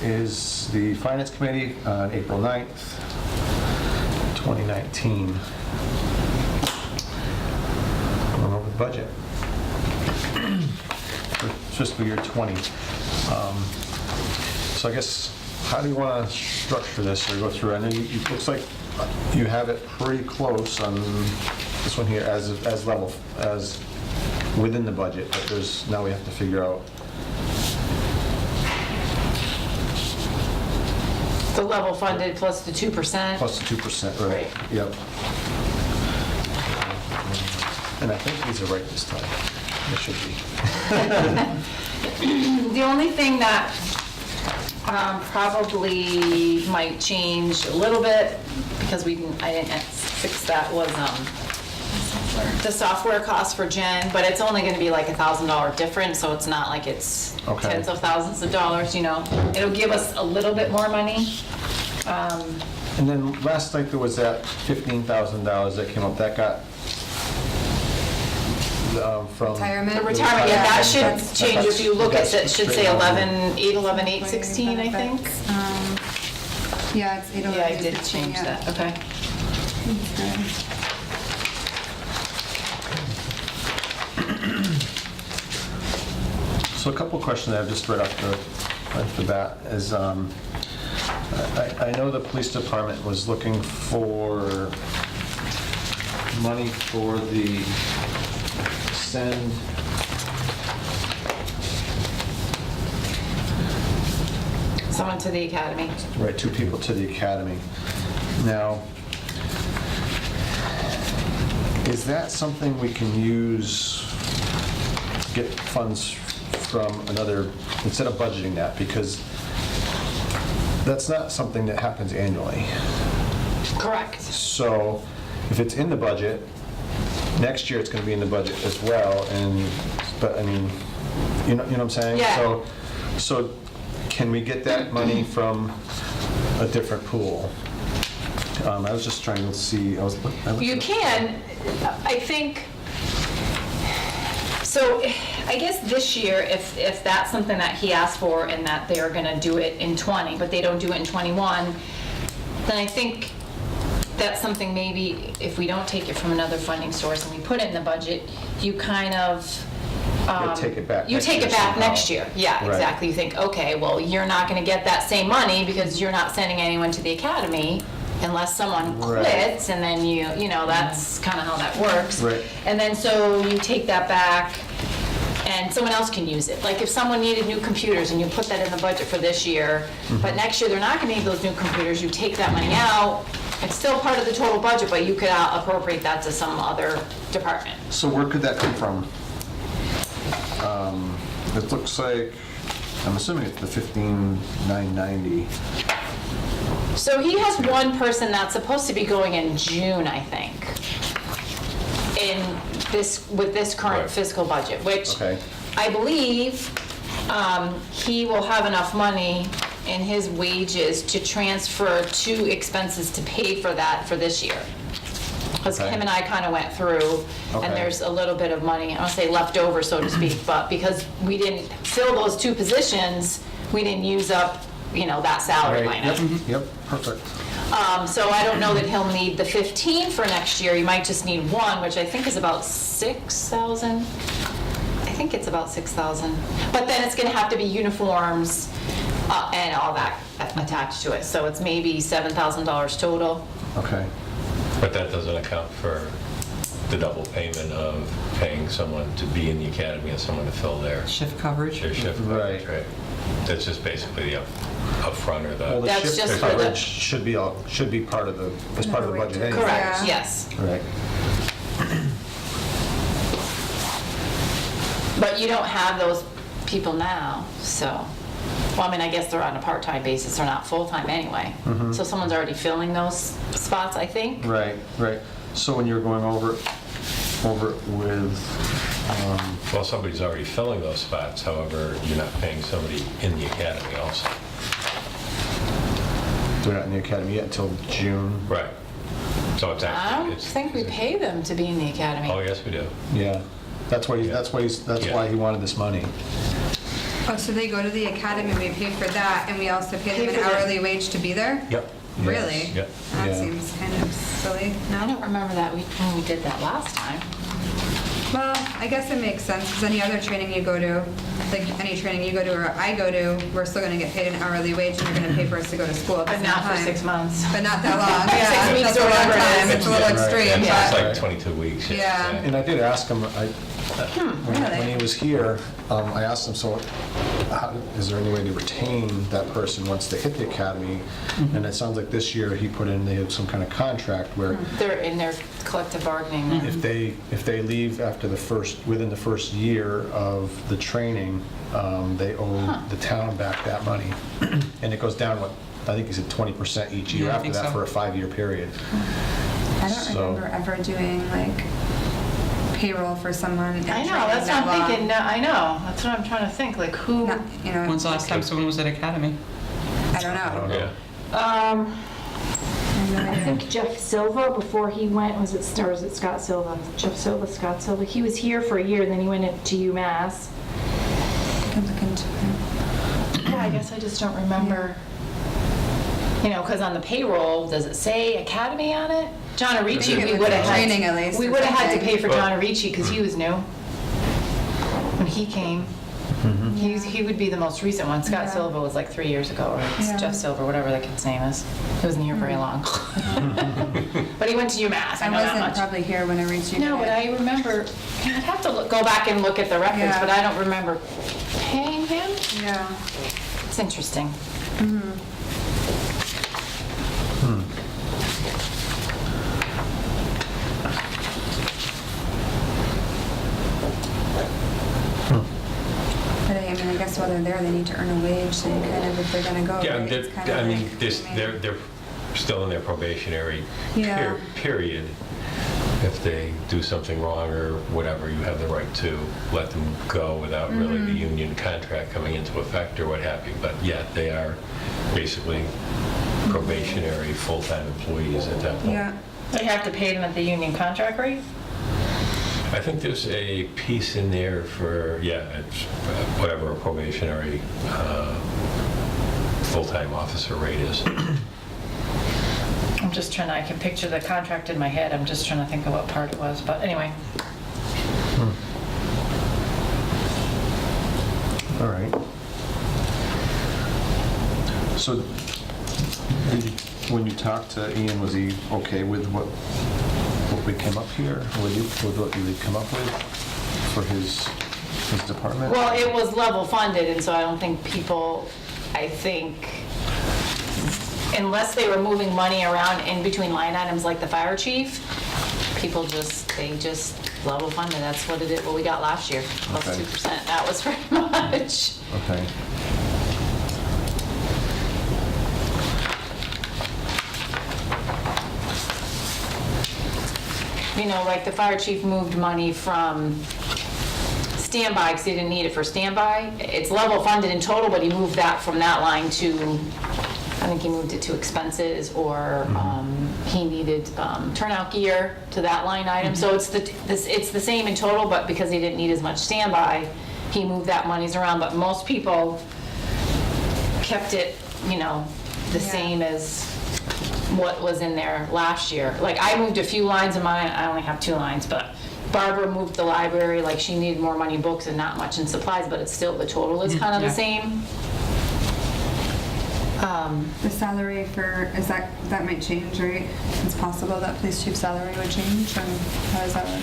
is the Finance Committee on April 9th, 2019. Going over the budget for fiscal year 20. So I guess, how do you want to structure this or go through? I know it looks like you have it pretty close on this one here as level, as within the budget, but now we have to figure out. The level funded plus the 2%. Plus the 2%, right? Yep. And I think these are right this time. They should be. The only thing that probably might change a little bit, because I didn't fix that, was the software cost for Jen, but it's only going to be like $1,000 difference, so it's not like it's tens of thousands of dollars, It'll give us a little bit more money. And then last night there was that $15,000 that came up. That got from Retirement. The retirement, yeah, that should That's- change. If you look at it, it should say straight 11,816, I think. Yeah, it's 811. Yeah, I did change that, okay. So a couple of questions I've just read off the bat is, I know the police department was looking for money for the send Someone to the academy. right, 2 people to the academy. Now, is that something we can use, get funds from another, instead of budgeting that? Because that's not something that happens annually. Correct. So if it's in the budget, next year it's going to be in the budget as well, but I mean, you know what I'm saying? Yeah. So can we get that money from a different pool? I was just trying to see. You can, I think, so I guess this year, if that's something that he asked for and that they're gonna do it in 20, but they don't do it in 21, then I think that's something maybe if we don't take it from another funding source and we put it in the budget, you kind of, You'll take it back you next take year it back somehow. next year. Yeah, Right. exactly. You think, okay, well, you're not gonna get that same money because you're not sending anyone to the academy unless someone Right. quits, and then that's kind of how that works. Right. And then so you take that back and someone else can use it. Like if someone needed new computers and you put that in the budget for this year, but next year they're not gonna need those new computers, you take that money out, it's still part of the total budget, but you could appropriate that to some other department. So where could that come from? It looks like, I'm assuming it's the 15,990. So he has one person that's supposed to be going in June, I think, with this current Right. fiscal budget, which Okay. I believe he will have enough money in his wages to transfer to expenses to pay for that for this year. Because Okay. Kim and I kind of went through, Okay. and there's a little bit of money, I don't say left over, so to speak, but because we didn't fill those 2 positions, we didn't use up, that salary Right. line item. Yep, perfect. So I don't know that he'll need the 15 for next year. You might just need 1, which I think is about 6,000. I think it's about 6,000. But then it's going to have to be uniforms and all that attached to it. So it's maybe $7,000 total. Okay. But that doesn't account for the double payment of paying someone to be in the academy and someone to fill their Shift coverage. shift Right. coverage, right? That's just basically the upfront or Well, the, the That's shift just for the- coverage should be part of the budget anyway. Correct, Yeah. yes. Right. But you don't have those people now, so. Well, I mean, I guess they're on a part-time basis, they're not full-time anyway. So someone's already filling those spots, I think. Right. So when you're going over it with, well, somebody's already filling those spots, however, you're not paying somebody in the academy also. they're not in the academy yet until June. Right. So it's I actually. don't think we pay them to be in the academy. Oh, yes, we do. Yeah. That's why he wanted this money. Oh, so they go to the academy, we pay for that, and we also pay them Pay an for the- hourly wage to be there? Yep. Really? Yep. That Yeah. seems kind of silly. I don't remember that when we did that last time. Well, I guess it makes sense, because any other training you go to, like any training you go to or I go to, we're still gonna get paid an hourly wage, and you're gonna pay for us to go to school at the But same not for time. 6 months. But not that long, 6 yeah. weeks That's or a long whatever it time. is. It's a little Yeah, right. extreme, Yeah, it's but, like 22 weeks. Yeah. And I did ask him, when really? he was here, I asked him, so is there any way to retain that person once they hit the academy? And it sounds like this year he put in, they had some kind of contract where They're in their collective bargaining. if they leave after within the first year of the training, they owe the town back that money. And it goes down, I think he said 20% each year Yeah, I after think that so. for a 5-year period. I don't So- remember ever doing like payroll for someone. in I know, training that's that what I'm long. thinking, I know, that's what I'm trying to think, like who, Not, you know, When's the last time someone was at academy? I don't I don't know. know. Yeah. I have no I idea. think Jeff Silva, before he went, was it Scott Silva? Jeff Silva, Scott Silva. He was here for a year, then he went to UMass. I can look into it. yeah, I guess I just don't remember. You know, because on the payroll, does it say academy on it? John I think Arici, it we was would have had. training at least We or would have had to something. pay for John Arici because he was new. When he came, he would be the most recent one. Scott Yeah. Silva was like 3 years ago, or Yeah. Jeff Silva, whatever that kid's name is. He wasn't here very long. But he went to UMass, I I know that wasn't much. probably here when I reached you. No, but I remember, I'd have to go back and look at the records, Yeah. but I don't remember paying him. Yeah. It's interesting. But I mean, I guess while they're there, they need to earn a wage, so you kind of, if they're gonna go. Yeah, right, it's kinda I mean, like, they're still in their probationary Yeah. period. If they do something wrong or whatever, you have the right to let them go without really the union contract coming into effect or what have you. But yet, they are basically probationary, full-time employees at that point. Yeah. They have to pay them at the union contract rate? I think there's a piece in there for, it's whatever a probationary full-time officer rate is. I'm just trying to, I can picture the contract in my head, I'm just trying to think of what part it was, but anyway. All right. So, when you talked to Ian, was he okay with what we came up here? With what you come up with for his department? Well, it was level funded, and so I don't think unless they were moving money around in between line items like the fire chief, they just level funded, that's what what we got last year, plus Okay. 2%, that was pretty much. Okay. You know, like the fire chief moved money from standby, because he didn't need it for standby. It's level funded in total, but he moved that from that line to, I think he moved it to expenses, or he needed turnout gear to that line item. So it's the same in total, but because he didn't need as much standby, he moved that monies around. But most people kept it, the Yeah. same as what was in there last year. Like, I moved a few lines of mine, I only have 2 lines, but Barbara moved the library, like she needed more money in books and not much in supplies, but it's still, the total is kind of the Yeah. same. The salary that might change, right? It's possible that police chief salary would change, or how does that work?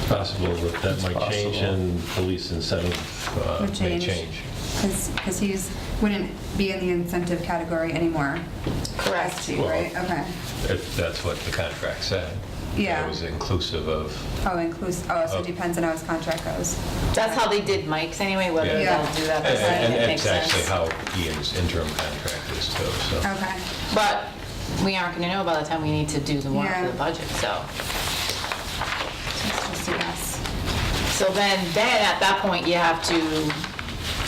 Possible that might change possible. and police incentive Would may change. change. Because wouldn't be in the incentive category anymore. Correct. Chief, right? Okay. If that's what the contract said. Yeah. It was inclusive of, So it depends on how his contract goes. That's how they did Mike's anyway, whether Yeah. they'll do that. and this way, and it makes it's actually sense. how Ian's interim contract is too, so. Okay. But we aren't going to know by the time we need to do the warrant for Yeah. the budget, so. It's just a guess. So then at that point, you have to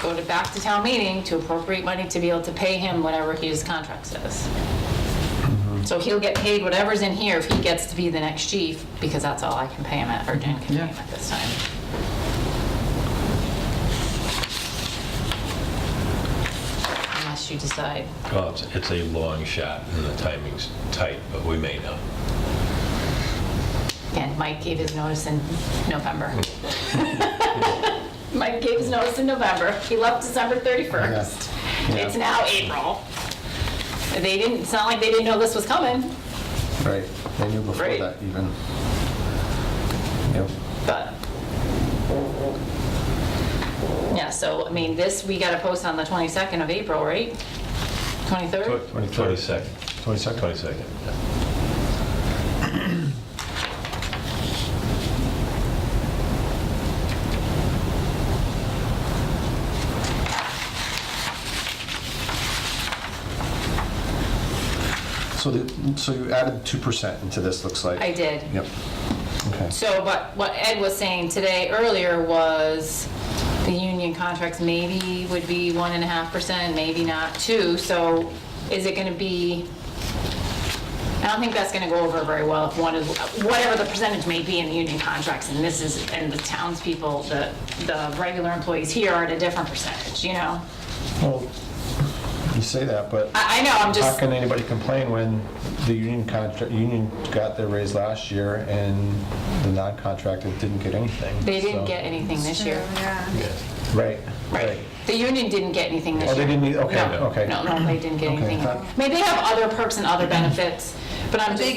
go back to town meeting to appropriate money to be able to pay him whatever his contract says. So he'll get paid whatever's in here if he gets to be the next chief, because that's all I can pay him at, or Jen can pay him at this time. you decide. Well, it's a long shot and the timing's tight, but we may know. And Mike gave his notice in November. Mike gave his notice in November. He left December 31st. Yeah. It's now April. It's not like they didn't know this was coming, Right, they knew before Right. that even. Yep. but. Yeah, so, I mean, we got to post on the 22nd of April, right? 23rd? 22nd. 22nd? 22nd. So you added 2% into this, looks like? I did. Yep, okay. So, but what Ed was saying today earlier was the union contracts maybe would be 1.5%, maybe not 2. So is it going to be, I don't think that's going to go over very well if one is, whatever the percentage may be in the union contracts, and this is, and the townspeople, the regular employees here are at a different percentage, you know? Well, you say that, but I know, I'm how just, can anybody complain when the union got their raise last year and the non-contracted didn't get anything? they didn't So- get anything this year. Yeah. Right, Right. right. The union didn't get anything this Oh, year. they didn't, okay, No. okay. No, they didn't get Okay. anything. I mean, they have other perks and other benefits, but I'm But just.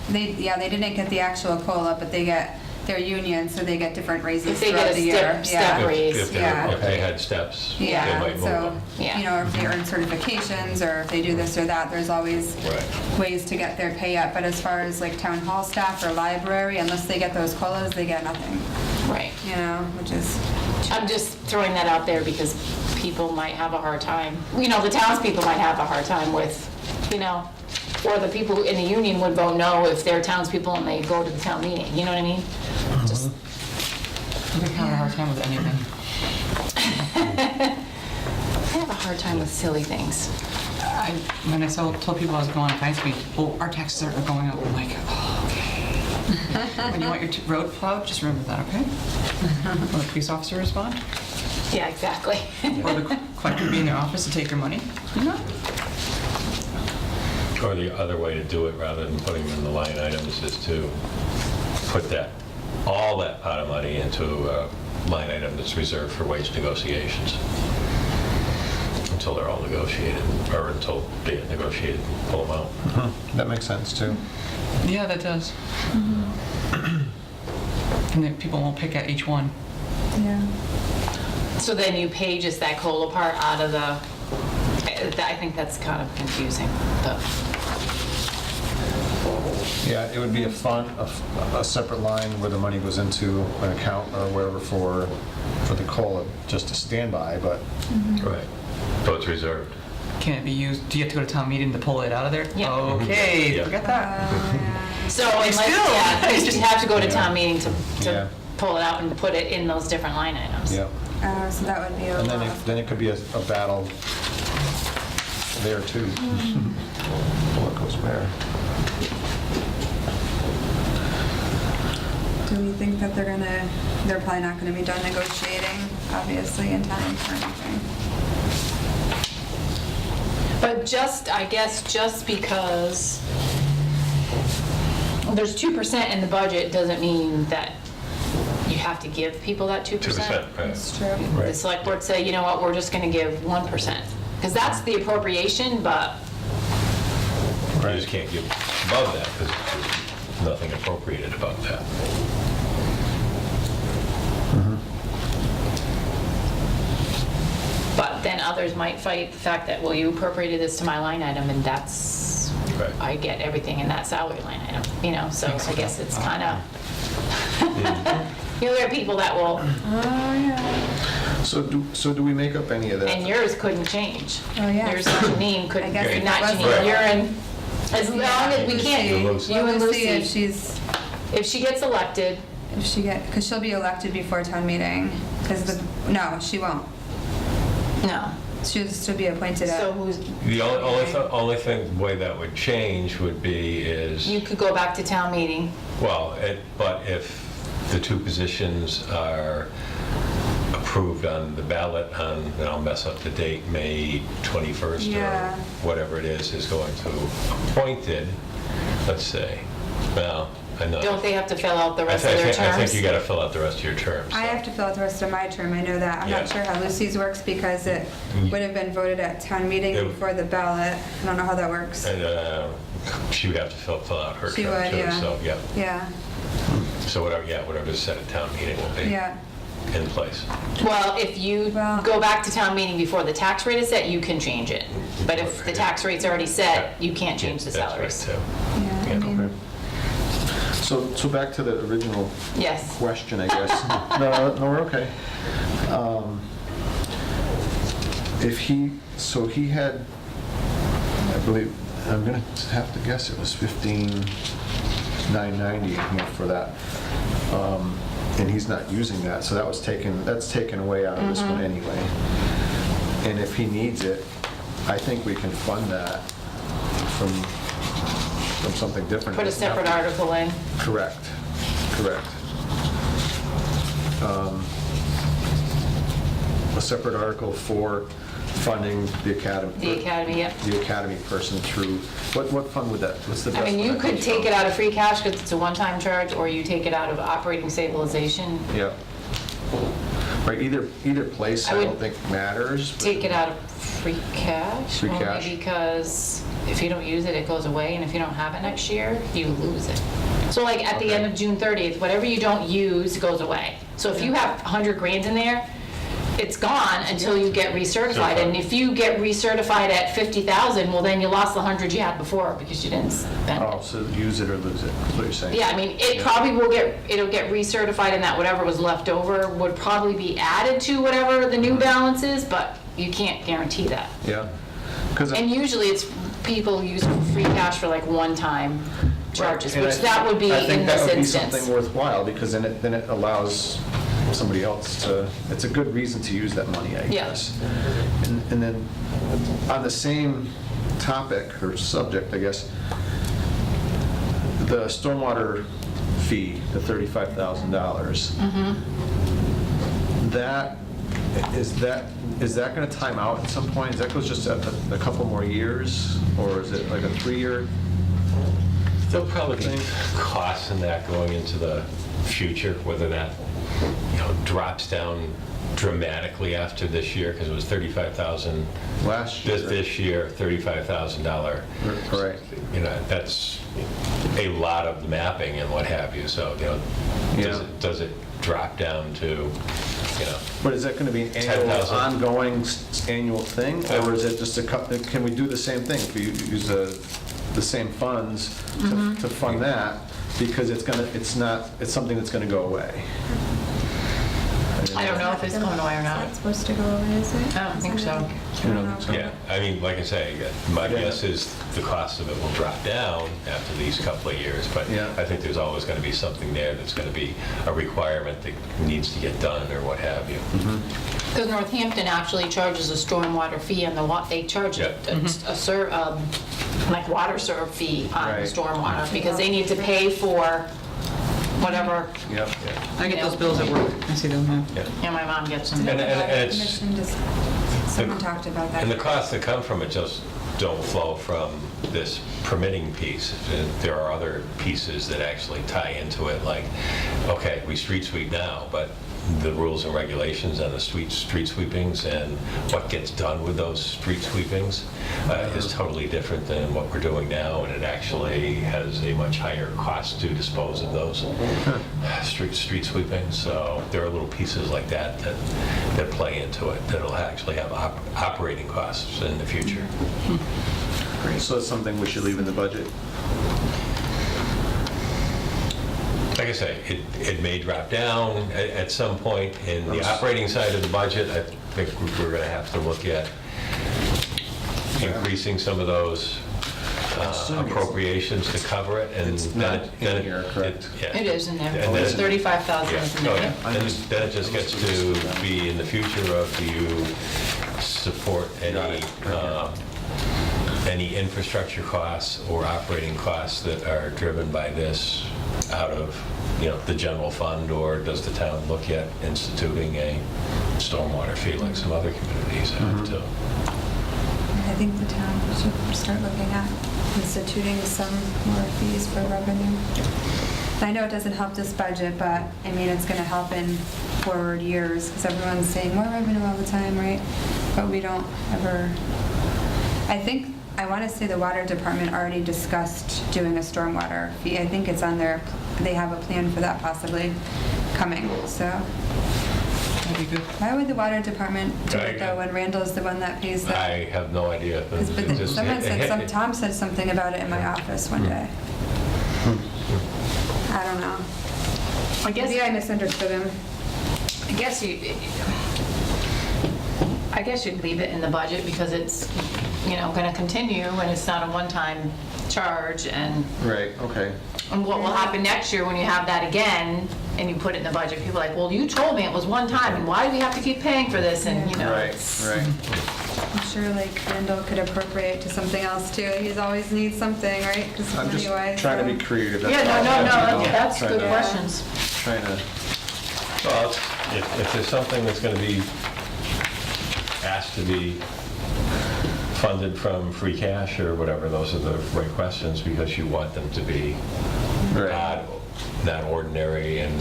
they didn't get the actual COLA, but they get their union, so they get different raises If they throughout get the a year. step raise. If Yeah. they had steps, they Yeah, might move so, them. Yeah. you know, if they earn certifications, or if they do this or that, there's always Right. ways to get their pay up. But as far as like town hall staff or library, unless they get those COLAs, they get nothing, Right. you know, which is, I'm just throwing that out there because people might have a hard time, you know, the townspeople might have a hard time with, you know, or the people in the union would vote no if they're townspeople and they go to the town meeting, you know what I mean? Just, They have a hard time with anything. I have a hard time with silly things. When I told people I was going on finance meeting, well, our taxes are going up, I'm like, oh, okay. When you want your road plowed, just remember that, okay? Will the police officer respond? Yeah, exactly. Or the collector be in their office to take your money? No. Or the other way to do it, rather than putting them in the line items, is to put all that pot of money into a line item that's reserved for wage negotiations until they're all negotiated, or until they get negotiated and pull them out. That makes sense, too. Yeah, that does. And then people won't pick at each one. yeah. So then you pay just that COLA part out of the, I think that's kind of confusing, but. Yeah, it would be a fund, a separate line where the money goes into an account or wherever for the COLA, just a standby, but Right. So it's reserved. Can it be used, do you have to go to town meeting to pull it out of there? Yeah. Okay, Yeah. forget that. So unless, Still. yeah, you just have to go to town meeting Yeah. to pull it out and put it in those different line items. yeah. So that would be a And lot. then it could be a battle there, too. What goes where? Do we think that they're probably not gonna be done negotiating, obviously, in time for anything? But just, I guess, just because there's 2% in the budget doesn't mean that you have to give people that 2%. 2%, right. It's true. The select board say, you know what, we're just gonna give 1%. Because that's the appropriation, but, You just can't give above that because there's nothing appropriated above that. but then others might fight the fact that, well, you appropriated this to my line item and that's, Right. I get everything in that salary line item, you know, so I guess it's kind of, you know, there are people that will, So do we make up any of that? and yours couldn't change. Oh, yeah. Yours and Janine couldn't, I guess if not it was- Janine, you're in, as long as we can't, You and Lucy. you and We'll see if Lucy, she's, if she gets elected, because she'll be elected before town meeting, no, she won't. no. She'll be appointed So at, who's, The only thing, way that would change would be is, you could go back to town meeting. well, but if the two positions are approved on the ballot on, and I'll mess up the date, May 21st Yeah. or whatever it is going to appointed, let's say, well, I know. Don't they have to fill out the rest of their I think terms? you got to fill out the rest of your terms. I have to fill out the rest of my term, I know that. I'm not Yeah. sure how Lucy's works because it would have been voted at town meeting It- before the ballot. I don't know how that works. And she would have to fill out her She term would, too, yeah. so, yeah. Yeah, So whatever's said at town meeting will be yeah. in place. Well, if you Well- go back to town meeting before the tax rate is set, you can change it. But if the tax rate's already set, you can't change the salaries. That's right, Yeah, I Yeah. mean, Okay. So back to the original Yes. question, I guess. No, we're okay. If so he had, I believe, I'm gonna have to guess it was 15,990 in here for that. And he's not using that, so that's taken away out of this one anyway. And if he needs it, I think we can fund that from something different. Put a separate article in. Correct. A separate article for funding the academy. The academy, yep. The academy person through, what fund would that, what's the best I mean, one you that could comes take from? it out of free cash because it's a one-time charge, or you take it out of operating stabilization. Yep. Right, either place I I would don't think matters. but- Take it out of free cash. Free cash. Only because if you don't use it, it goes away, and if you don't have it next year, you lose it. So like at the Okay. end of June 30th, whatever you don't use goes away. So if you have 100 grand in there, it's gone until you get recertified. And if you get recertified at 50,000, well, then you lost the 100 you had before because you didn't spend Oh, it. so use it or lose it, is what you're saying? Yeah, I mean, it Yeah. probably it'll get recertified, and that whatever was left over would probably be added to whatever the new balance is, but you can't guarantee that. Yeah. 'Cause And usually it's people use free cash for like one-time charges, And which I- that would be I think in that this would be instance. something worthwhile, because then it allows somebody else to, it's a good reason to use that money, I Yeah. guess. And then, on the same topic, or subject, I guess, the stormwater fee, the $35,000. Is that going to time out at some point? Is that goes just a couple more years, or is it like a 3-year? There'll probably be costs in that going into the future, whether that, drops down dramatically after this year, because it was $35,000 Last year. this year, $35,000. Right. That's a lot of mapping and what have you, so, Yeah. does it drop down to, But is that going to be an annual, 10,000. ongoing annual thing, or is it just can we do the same thing? If we use the same funds to fund that, because it's something that's going to go away? I don't know if it's going away or Is not. that supposed to go away, is it? I don't think so. You know, so- yeah, I mean, like I say, my Yeah. guess is the cost of it will drop down after these couple of years, but Yeah. I think there's always going to be something there that's going to be a requirement that needs to get done or what have you. Because Northampton actually charges a stormwater fee on they charge Yeah. like water serve fee on the Right. stormwater, because they need to pay for whatever, Yep. I get those bills at work. I see them, yeah. yeah, my mom gets them. And it's, Commission just- Someone talked about that. and the costs that come from it just don't flow from this permitting piece. There are other pieces that actually tie into it, like, okay, we street sweep now, but the rules and regulations and the street sweepings and what gets done with those street sweepings is totally different than what we're doing now, and it actually has a much higher cost to dispose of those street sweepings. So there are little pieces like that play into it that'll actually have operating costs in the future. So it's something we should leave in the budget? Like I say, it may drop down at some point in the operating side of the budget. I think we're going to have to look at increasing some of those Assuming it's- appropriations to cover it. And It's not in here, correct? It is in there. And It's then- 35,000 Yeah. is in Oh, there. yeah. Then it just gets to be in the future of, do you support Got any it. any infrastructure costs or operating costs that are driven by this out of, the general fund, or does the town look at instituting a stormwater fee like some other communities have too? I think the town should start looking at instituting some more fees for revenue. I know it doesn't help this budget, but I mean, it's gonna help in forward years, because everyone's saying more revenue all the time, right? But we don't ever, I wanna say the water department already discussed doing a stormwater fee. I think it's on their, they have a plan for that possibly coming, so. That'd be good. Why would the water department do it though, when Randall's the one that pays that? I have no idea. Tom said something about it in my office one day. I don't know. Maybe I misunderstood him. I guess you'd leave it in the budget because it's, going to continue and it's not a one-time charge, and Right, okay. what will happen next year when you have that again and you put it in the budget, people are like, well, you told me it was one time and why do we have to keep paying for this? And, Right, right. I'm sure like Randall could appropriate to something else too. He's always needs something, right? 'Cause I'm just money-wise, trying to so- be creative. Yeah, no, that's Trying good to- questions. Trying to, Well, if there's something that's going to be asked to be funded from free cash or whatever, those are the right questions, because you want them to be right, not ordinary and,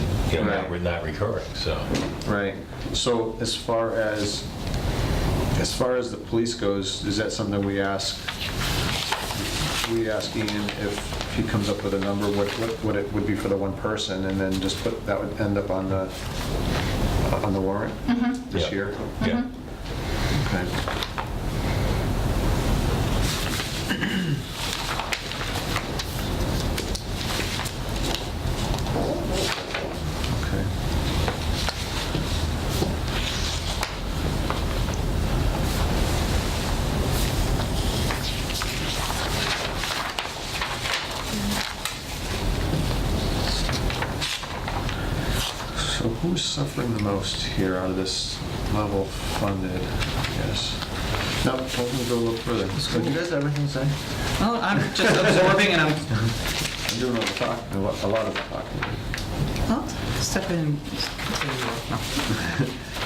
Right. not recurring, so. right. So as far as the police goes, is that something we ask Ian if he comes up with a number, what it would be for the one person, and then just put, that would end up on the warrant this Yeah. year? Yeah. Okay. Okay. So who's suffering the most here out of this level funded, I guess? No, let me go a little further. So do you guys have anything to say? Well, I'm just absorbing and I'm, I'm doing all the talking, a lot of the talking. well, step in.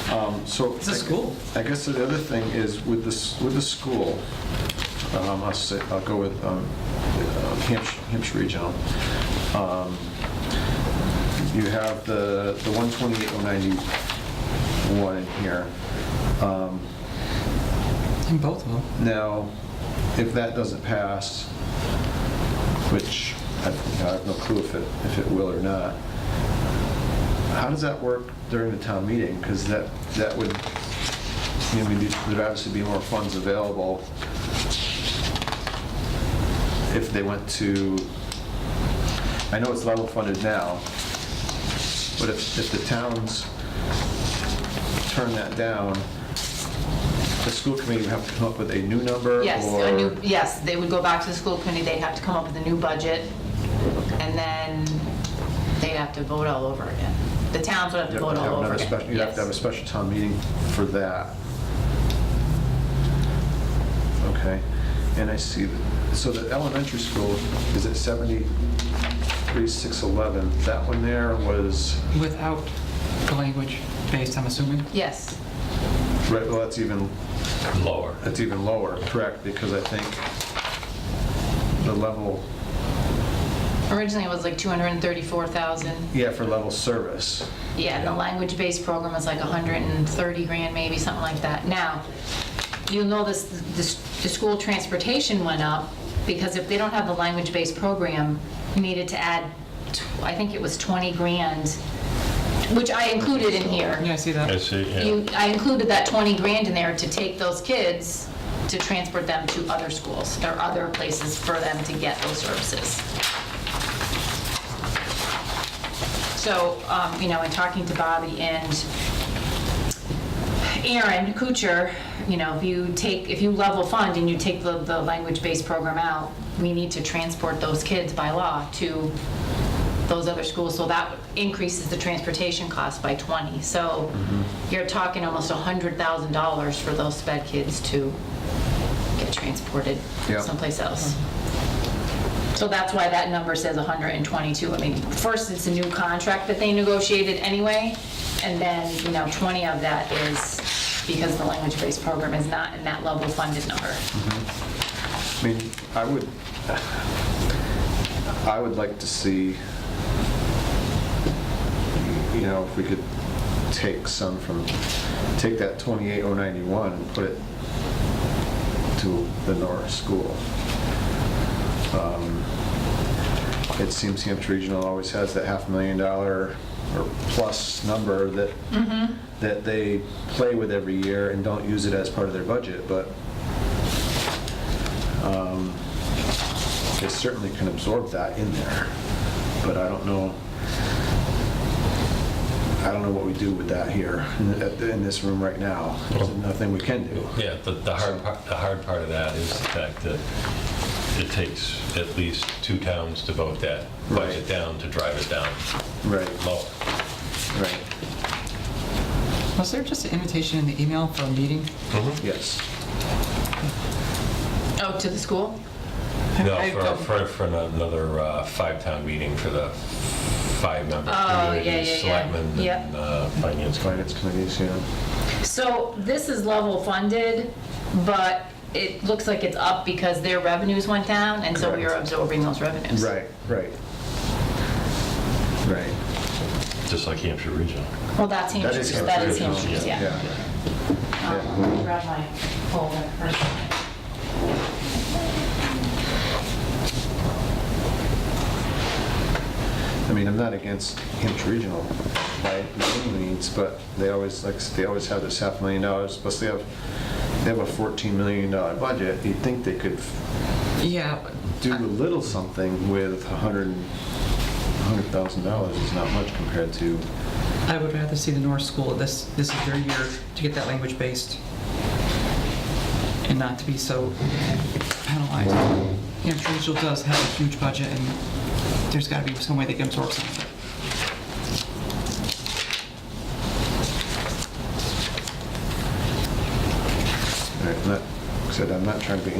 No. So It's a school. I guess the other thing is with the school, I'll go with Hampshire Regional. You have the 128,091 in here. In both of them. Now, if that doesn't pass, which I have no clue if it will or not, how does that work during the town meeting? Because that would, there'd obviously be more funds available if they went to, I know it's level funded now, but if the towns turn that down, the school committee would have to come up with a new number? Yes, or- yes, they would go back to the school committee, they'd have to come up with a new budget, and then they'd have to vote all over again. The towns would have to You'd vote have to all over have again. You'd have to have a special town meeting for that. Okay, and I see, so the elementary school is at 73,611. That one there was, Without the language based, I'm assuming. Yes, right, well, that's even Lower. lower, correct, because I think the level, originally it was like 234,000. yeah, for level service. Yeah, and the language-based program was like 130 grand, maybe, something like that. Now, you'll notice the school transportation went up, because if they don't have the language-based program, you needed to add, I think it was 20 grand, which I included in here. Yeah, I see that. I see, yeah. I included that 20 grand in there to take those kids to transport them to other schools or other places for them to get those services. So, in talking to Bobby and Aaron Kuchar, if you level fund and you take the language-based program out, we need to transport those kids by law to those other schools, so that increases the transportation cost by 20. So you're talking almost $100,000 for those sped kids to get get transported Yeah. someplace else. So that's why that number says 122. I mean, first, it's a new contract that they negotiated anyway, and then, 20 of that is because the language-based program is not in that level funded number. I mean, I would like to see, if we could take that 28,091 and put it to the Norris School. It seems Hampshire Regional always has that $500,000 or plus number that they play with every year and don't use it as part of their budget, but they certainly can absorb that in there. But I don't know what we do with that here in this room right now. There's nothing we can do. Yeah, the hard part of that is the fact that it takes at least 2 towns to vote that budget down to drive it down Right, lower. right. Was there just an invitation in the email for a meeting? Yes. Oh, to the school? No, for another 5-town meeting for the 5-member Oh, communities, selectmen Yep. and finance. Finance committees, yeah. So this is level funded, but it looks like it's up because their revenues went down, and so we are Correct. absorbing those revenues. Right. Just like Hampshire Regional. Well, that's That is Hampshire's, that is Hampshire Hampshire's, Regional, yeah. yeah. Grab my folder first. I mean, I'm not against Hampshire Regional by any means, but they always have this $500,000, plus they have a $14 million budget. You'd think they could Yeah. do a little something with $100,000 is not much compared to. I would rather see the North School, this is their year to get that language based and not to be so penalized. Hampshire Regional does have a huge budget, and there's got to be some way they can absorb some of it. I'm not trying to be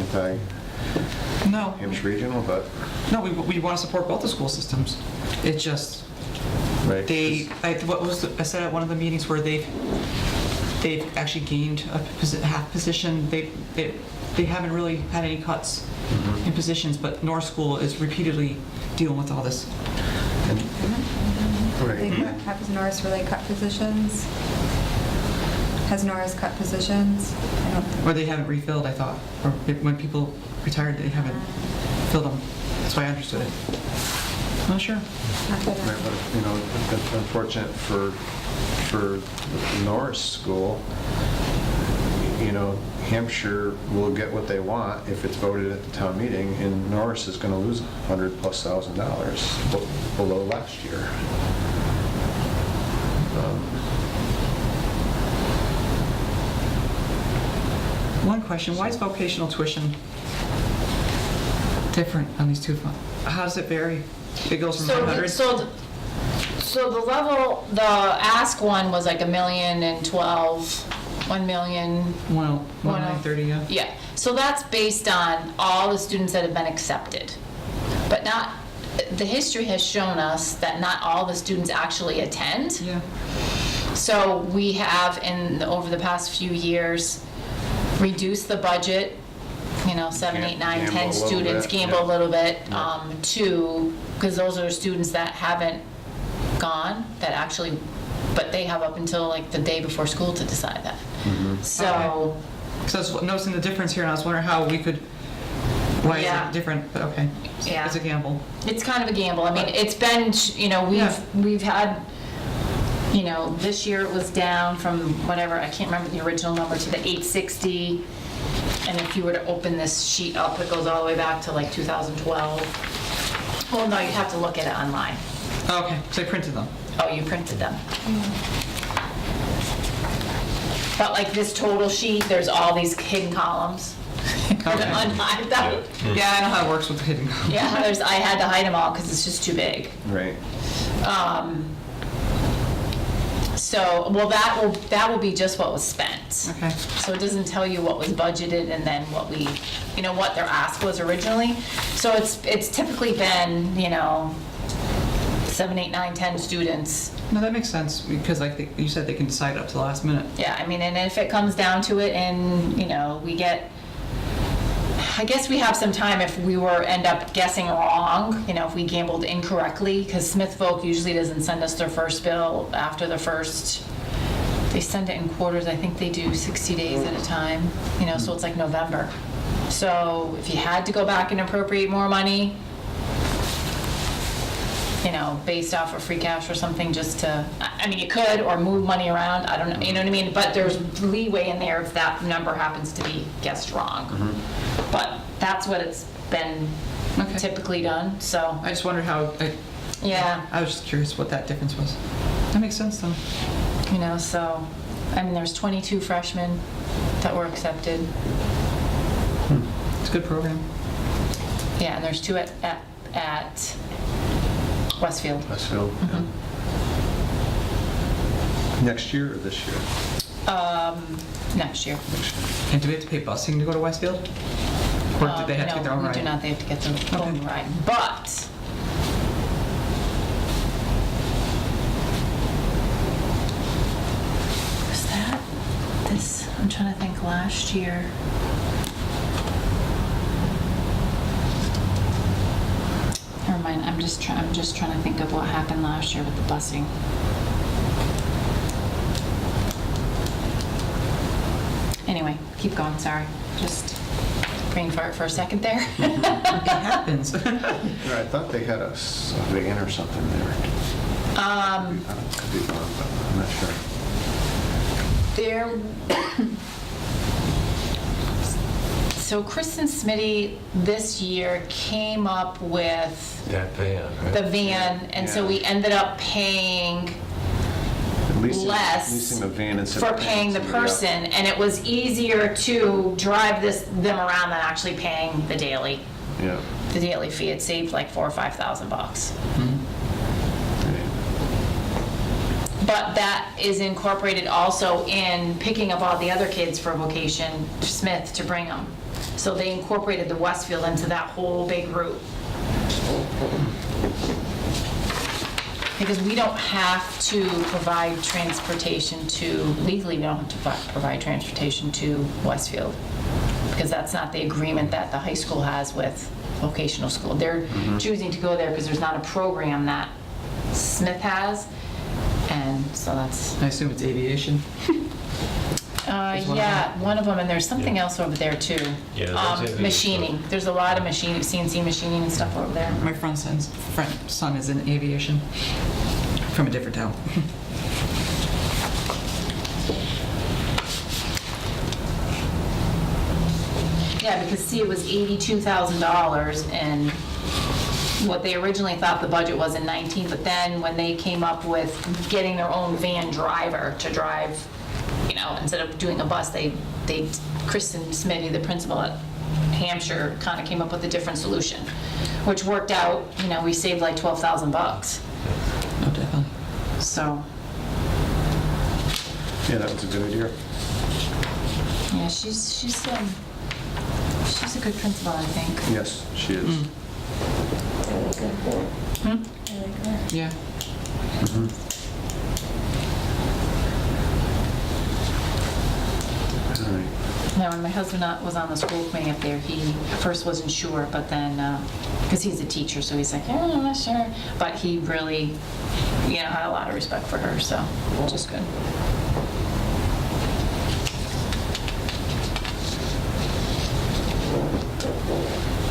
No, anti-Hampshire Regional, but. no, we want to support both the school systems. It's just, Right. I said at one of the meetings where they've actually gained a half position. They haven't really had any cuts in positions, but North School is repeatedly dealing with all this. Has Norris really cut positions? Has Norris cut positions? I don't think. Or they haven't refilled, I thought. Or when people retired, they haven't filled them. That's why I understood it. I'm not sure. Not that I- Right, but, it's unfortunate for the Norris School. Hampshire will get what they want if it's voted at the town meeting, and Norris is going to lose $100,000+ below last year. One question, why is vocational tuition different on these two funds? How does it vary? It goes from 100? So the level, the ask one was like $1 million and 1 million. 130, yeah. Yeah, so that's based on all the students that have been accepted. But the history has shown us that not all the students actually attend. Yeah. So we have, over the past few years, reduced the budget, 7, 8, 9, 10 Gamble a little students, bit, gamble yeah. a little bit, because those are students that haven't gone, but they have up until like the day before school to decide that. So, So I was noticing the difference here, and I was wondering how we could, why is Yeah. it different? But okay, Yeah. it's a gamble. it's kind of a gamble. I mean, it's been, we've had, this year it was down from whatever, I can't remember the original number, to the 860. And if you were to open this sheet up, it goes all the way back to like 2012. Well, no, you'd have to look at it online. Okay, so I printed them. Oh, you printed them. But like this total sheet, there's all these hidden columns. Okay. Unhide them. Yeah, I know how it works with the hidden. Yeah, I had to hide them all because it's just too big. Right. So, well, that will be just what was spent. Okay. So it doesn't tell you what was budgeted and then what we, what their ask was originally. So it's typically been, 7, 8, 9, 10 students. No, that makes sense, because like you said, they can decide up to the last minute. Yeah, I mean, and if it comes down to it and, we get, I guess we have some time if we end up guessing wrong, if we gambled incorrectly, because Smith Folk usually doesn't send us their first bill after the first, they send it in quarters, I think they do 60 days at a time, so it's like November. So if you had to go back and appropriate more money, based off of free cash or something, just to, I mean, you could, or move money around, I don't know, you know what I mean? But there's leeway in there if that number happens to be guessed wrong. But that's what it's been Okay. typically done, so, I just wondered how, yeah, I was just curious what that difference was. That makes sense, though. so, I mean, there's 22 freshmen that were accepted. It's a good program. Yeah, and there's 2 at Westfield. Westfield, yeah. Next year or this year? Next year. Next year. And do we have to pay busing to go to Westfield? Or do they have to get their own No, ride? we do not, they have to get their own Okay. ride, but was that this, I'm trying to think, last year. Never mind, I'm just trying to think of what happened last year with the busing. Anyway, keep going, sorry, just brain fart for a second there. It happens. I thought they had a van or something there. I could be wrong, but I'm not sure. So Kristen Smitty this year came up with That van, right? the van, and so we ended up paying less Leasing a van instead for of paying the somebody else. person, and it was easier to drive them around than actually paying the daily Yeah. fee. It saved like $4,000 or $5,000. But that is incorporated also in picking up all the other kids for Vocation Smith to bring them. So they incorporated the Westfield into that whole big route. Because we don't have to provide transportation legally we don't have to provide transportation to Westfield. Because that's not the agreement that the high school has with vocational school. They're choosing to go there because there's not a program that Smith has. And so that's, I assume it's aviation. Is one of yeah, one of them, and there's something else over there too. Yeah, that's aviation. Machining, there's a lot of machining, CNC machining and stuff over there. My friend's son is in aviation from a different town. Yeah, because see, it was $82,000, and what they originally thought the budget was in 19, but then when they came up with getting their own van driver to drive, instead of doing a bus, Kristen Smitty, the principal at Hampshire, kind of came up with a different solution, which worked out, we saved like $12,000. Oh, definitely. So, Yeah, that was a good idea. yeah, she's a good principal, I think. Yes, she is. Yeah. All right. Now, when my husband was on the school committee up there, he first wasn't sure, but then, because he's a teacher, so he's like, yeah, I'm not sure. But he really, had a lot of respect for her, so, which is good.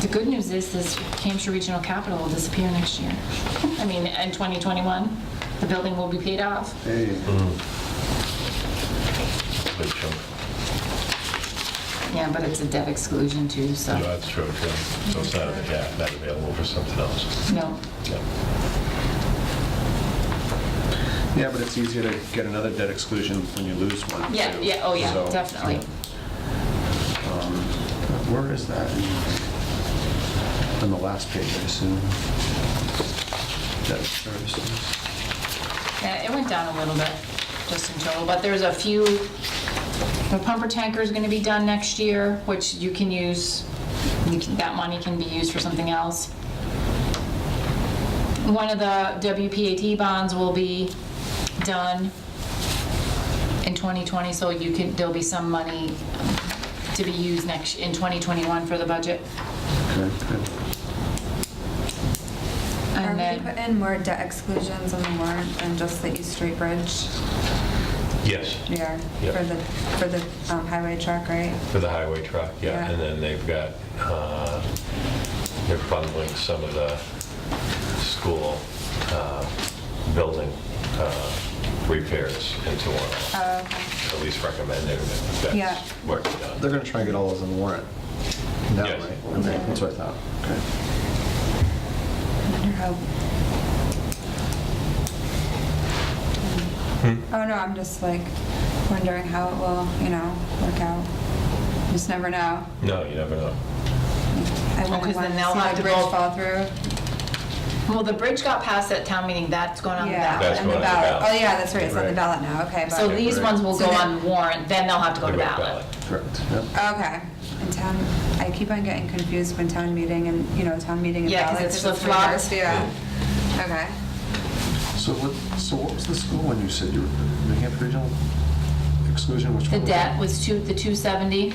The good news is this Hampshire Regional Capital will disappear next year. I mean, in 2021, the building will be paid off. Hey, Big chunk. Yeah, but it's a debt exclusion too, so, No, that's true, too. So it's not available for something else. no. Yeah. yeah, but it's easier to get another debt exclusion when you lose one. Yeah, too. yeah, oh yeah, So, definitely. Where is that? On the last page, I assume. Debt services. Yeah, it went down a little bit. just in total, but there's a few, the pumper tanker is gonna be done next year, which you can use, that money can be used for something else. One of the WPAT bonds will be done in 2020, so there'll be some money to be used in 2021 for the budget. Okay, good. Are And we then, putting more debt exclusions on the warrant than just the East Street Bridge? Yes, We are, Yep. for the highway truck, right? for the highway truck, yeah. Yeah. And then they've got, they're bundling some of the school building repairs into one, Oh, okay. at least recommended, if Yeah. that's where it's done. They're gonna try and get all those on the warrant now, Yes. right? Okay, Yeah. that's what I thought. Okay. I wonder how. Oh, no, I'm just like wondering how it will, work out. Just never know. No, you never know. I 'cause wouldn't then want to they'll see have the to bridge go- fall through. well, the bridge got passed at town meeting, that's going on the Yeah, That's ballot. and the going on the ballot. ballot. Oh, yeah, that's right, it's on the Right. ballot now, okay. So but- these right. ones will So go then- on warrant, then they'll have to go to The red ballot. Correct, yep. Okay. And I keep on getting confused when town meeting and, town meeting and Yeah, 'cause ballot. it's 'cause flip-flopped. reversed, Yeah. Okay. So what was the school when you said you were, New Hampshire Regional exclusion, which The one was debt that? was the 270,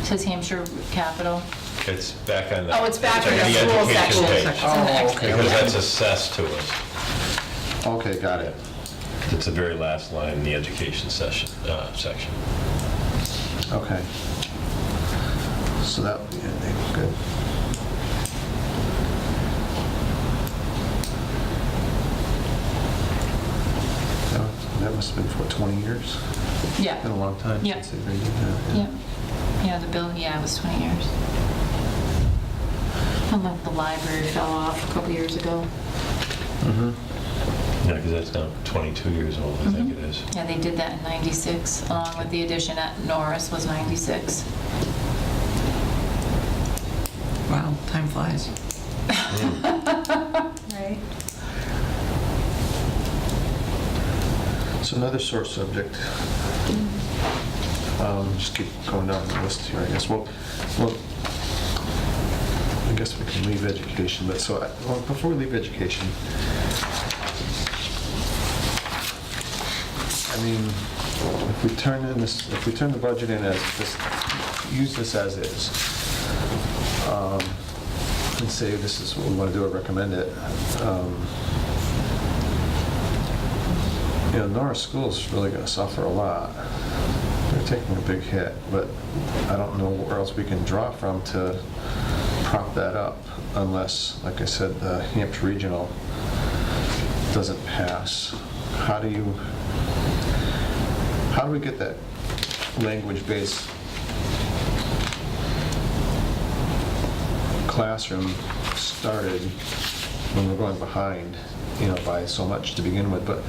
says Hampshire Capital. It's back on the. Oh, it's back in on the school education section. page, It's in the Oh, next okay. Because that's assessed to us. Okay, got it. It's the very last line in the education section. Okay. So that would be ending, good. That must have been for 20 years? Yeah. Been a long time Yeah. since they redid that. Yeah, yeah, the bill, yeah, it was 20 years. And like the library fell off a couple years ago. Yeah, because that's now 22 years old, I think it is. Yeah, they did that in 96, along with the addition at Norris was 96. Wow, time flies. Right. So another sore subject, just keep going down the list here, I guess. Well, I guess we can leave education, but before we leave education, I mean, if we turn the budget in as this, use this as is, and say this is what we want to do or recommend it, Norris School's really going to suffer a lot. They're taking a big hit, but I don't know where else we can draw from to prop that up unless, like I said, the Hampshire Regional doesn't pass. How do we get that language-based classroom started when we're going behind, by so much to begin with? But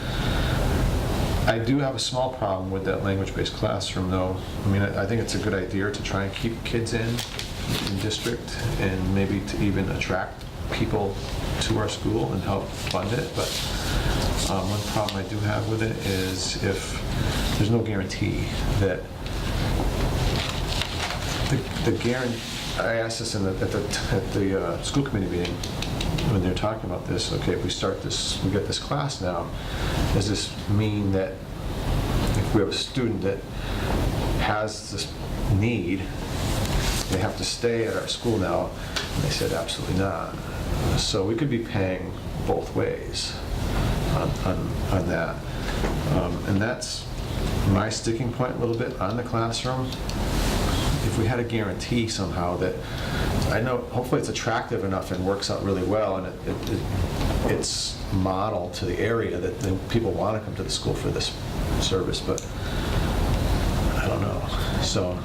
I do have a small problem with that language-based classroom, though. I mean, I think it's a good idea to try and keep kids in district and maybe to even attract people to our school and help fund it. But one problem I do have with it is if there's no guarantee that I asked this at the school committee meeting when they're talking about this. Okay, if we start this, we get this class now. Does this mean that if we have a student that has this need, they have to stay at our school now? And they said absolutely not. So we could be paying both ways on that, and that's my sticking point a little bit on the classroom. If we had a guarantee somehow that, I know, hopefully it's attractive enough and works out really well, and it's modeled to the area that the people want to come to the school for this service, but I don't know. So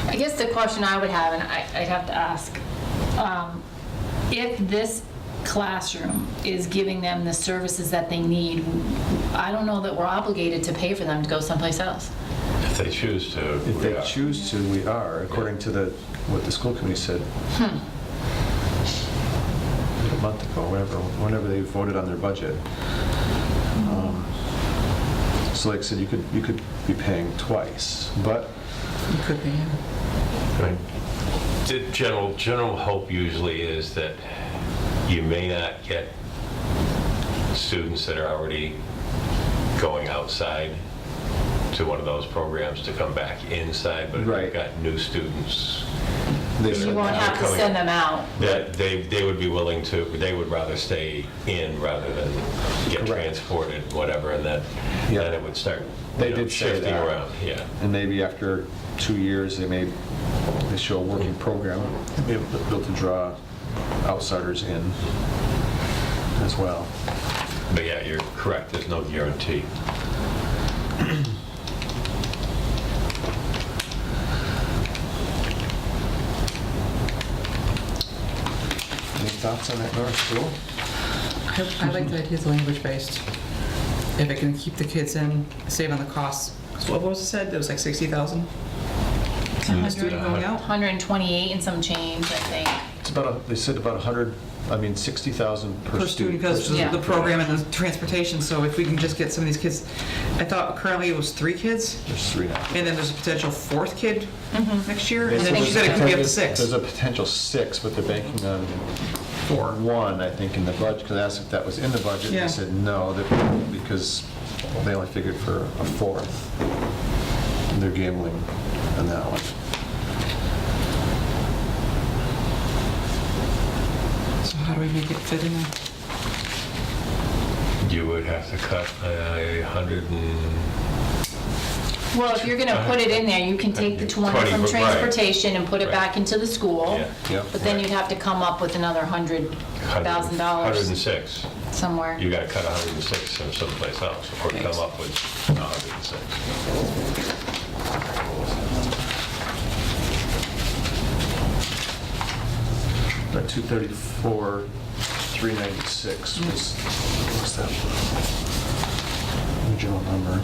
I guess the question I would have, and I'd have to ask, if this classroom is giving them the services that they need, I don't know that we're obligated to pay for them to go someplace else. If they choose to. if we they are. choose to, we are, according to what the school committee said a month ago, whenever they voted on their budget. So like I said, you could be paying twice, but You could be, yeah. Right. The general hope usually is that you may not get students that are already going outside to one of those programs to come back inside, but if Right. you've got new students, they You said won't that. have to send them out. that they would be willing to, they would rather stay in rather than get Correct. transported, whatever, and then Yeah. it would start They did say shifting that. around, yeah. And maybe after 2 years, they show a working program, be able to draw outsiders in as well. But yeah, you're correct, there's no guarantee. Any thoughts on that North School? I like the idea of language-based. If it can keep the kids in, save on the costs. So what was it said? It was like 60,000? A student going out? 128 and some change, I think. It's about, they said about 60,000 per Per student, student. because Yeah. the program and the transportation, so if we can just get some of these kids, I thought currently it was 3 kids, There's 3 now. and then there's a potential 4th kid next year, and There's then a she said it could be up to potential- 6. There's a potential 6, but they're banking on 1, I think, in the budget, because I asked if that was in the budget, and Yeah. they said no, because they only figured for a 4th. And they're gambling on that one. So how do we make it fit in there? You would have to cut 100 and... Well, if you're gonna put it in there, you can take the 20 20, from right. transportation and put it Right. back into the school. Yeah. Yep. But then you'd have to come up with another $100,000 106. somewhere. You gotta cut 106 from someplace else, or come up with 106. About 234, 396 what's that original number?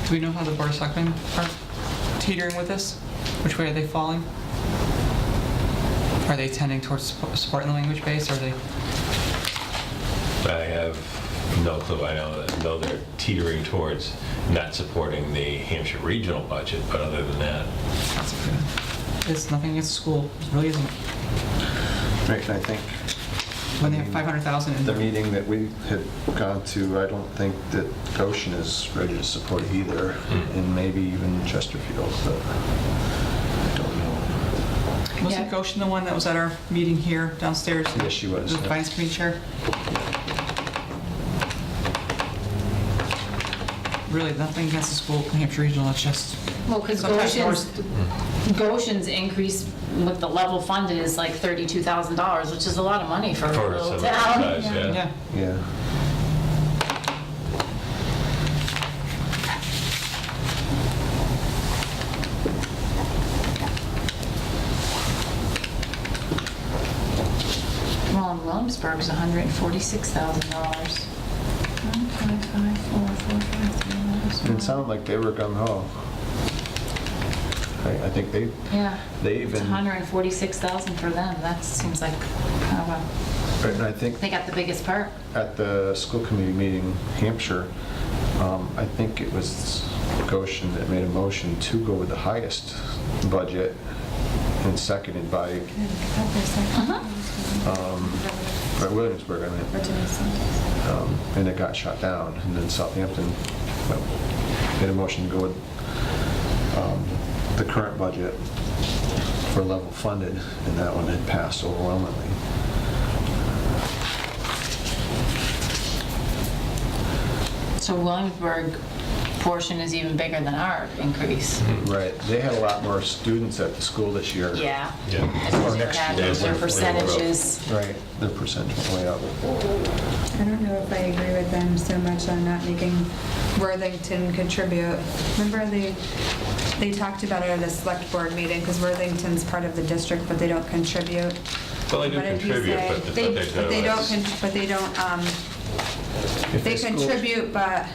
Do we know how the Board of Selectmen are teetering with this? Which way are they falling? Are they tending towards supporting the language base, or are they? I have no clue. I know they're teetering towards not supporting the Hampshire regional budget, but other than that, That's okay. It's nothing against the school, it really isn't. Right, and I think When they have 500,000 in the there. meeting that we had gone to, I don't think that Goshen is ready to support it either, and maybe even Chesterfield, but I don't know. Wasn't Yeah. Goshen the one that was at our meeting here downstairs? Yes, she was, The yeah. finance committee chair? Really, nothing against the school, New Hampshire Regional, it's just, Well, because Sometimes Goshen's increase with the level funded is like $32,000, which is a lot of money for a for little some town. size, yeah. yeah. Yeah. Well, in Williamsburg's $146,000. It sounded like they were gung ho. I think Yeah, they it's even, $146,000 for them. That seems like kind of a, and I think they got the biggest part. at the school committee meeting, Hampshire, I think it was Goshen that made a motion to go with the highest budget, and seconded by Williamsburg, I mean. And it got shot down, and then Southampton made a motion to go with the current budget for level funded, and that one had passed overwhelmingly. So Williamsburg portion is even bigger than our increase. Right, they had a lot more students at the school this year. Yeah. Yeah. That's next what year. their percentages. Right, their percentage went way up. I don't know if I agree with them so much on not making Worthington contribute. Remember they talked about it at a select board meeting, because Worthington's part of the district, but they don't contribute. Well, they do What did he contribute, say? but They- they But they do don't, is- but they don't, If they the school- contribute, but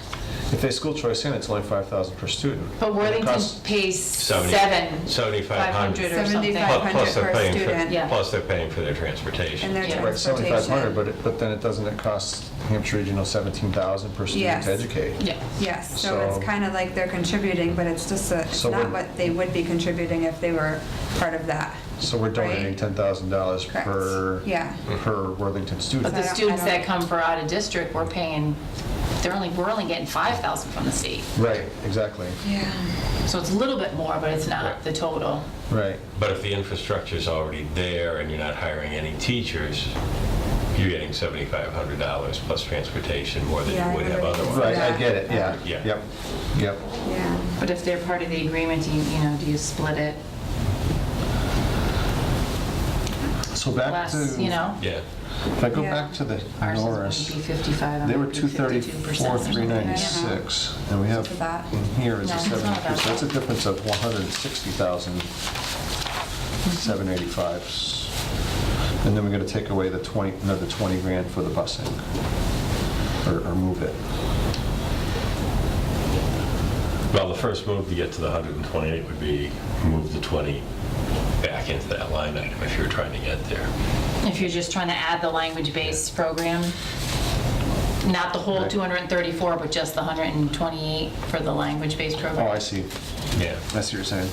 If they school choice in, it's only 5,000 per student. But It Worthington costs- pays 7,500. 7,500 or something. 7,500 Plus they're per paying student. Yeah. plus they're paying for their transportation. And their Yeah. Right, 7,500, transportation. but then doesn't it cost Hampshire Regional 17,000 per student Yes. to educate? Yeah. Yes, so So- it's kind of like they're contributing, but it's just, it's So not we're- what they would be contributing if they were part of that. So we're donating Right. $10,000 Correct. per Yeah. per Worthington student. But the I don't- students I that don't- come for out of district, we're only getting 5,000 from the state. Right, exactly, Yeah. So it's a little bit more, but it's not the total. right. But if the infrastructure's already there and you're not hiring any teachers, you're getting $7,500 plus transportation more than Yeah, you would have everybody gets otherwise. Right, I get it, yeah, Yeah. yep, yep. Yeah. But if they're part of the agreement, do you split it So back less, to, Yeah. if I go Yeah. back to the Ours Norris, would be 55, they were and 52%. 234,396, and we have, Look at that. in here is No, a it's not 70, that so that's a bad. difference of 160,785. And then we're gonna take away the another 20 grand for the busing, or move it. Well, the first move to get to the 128 would be move the 20 back into that line item if you were trying to get there. If you're just trying to add the language-based program, not the whole Right. 234, but just the 128 for the language-based program. Oh, I see, Yeah. I see what you're saying.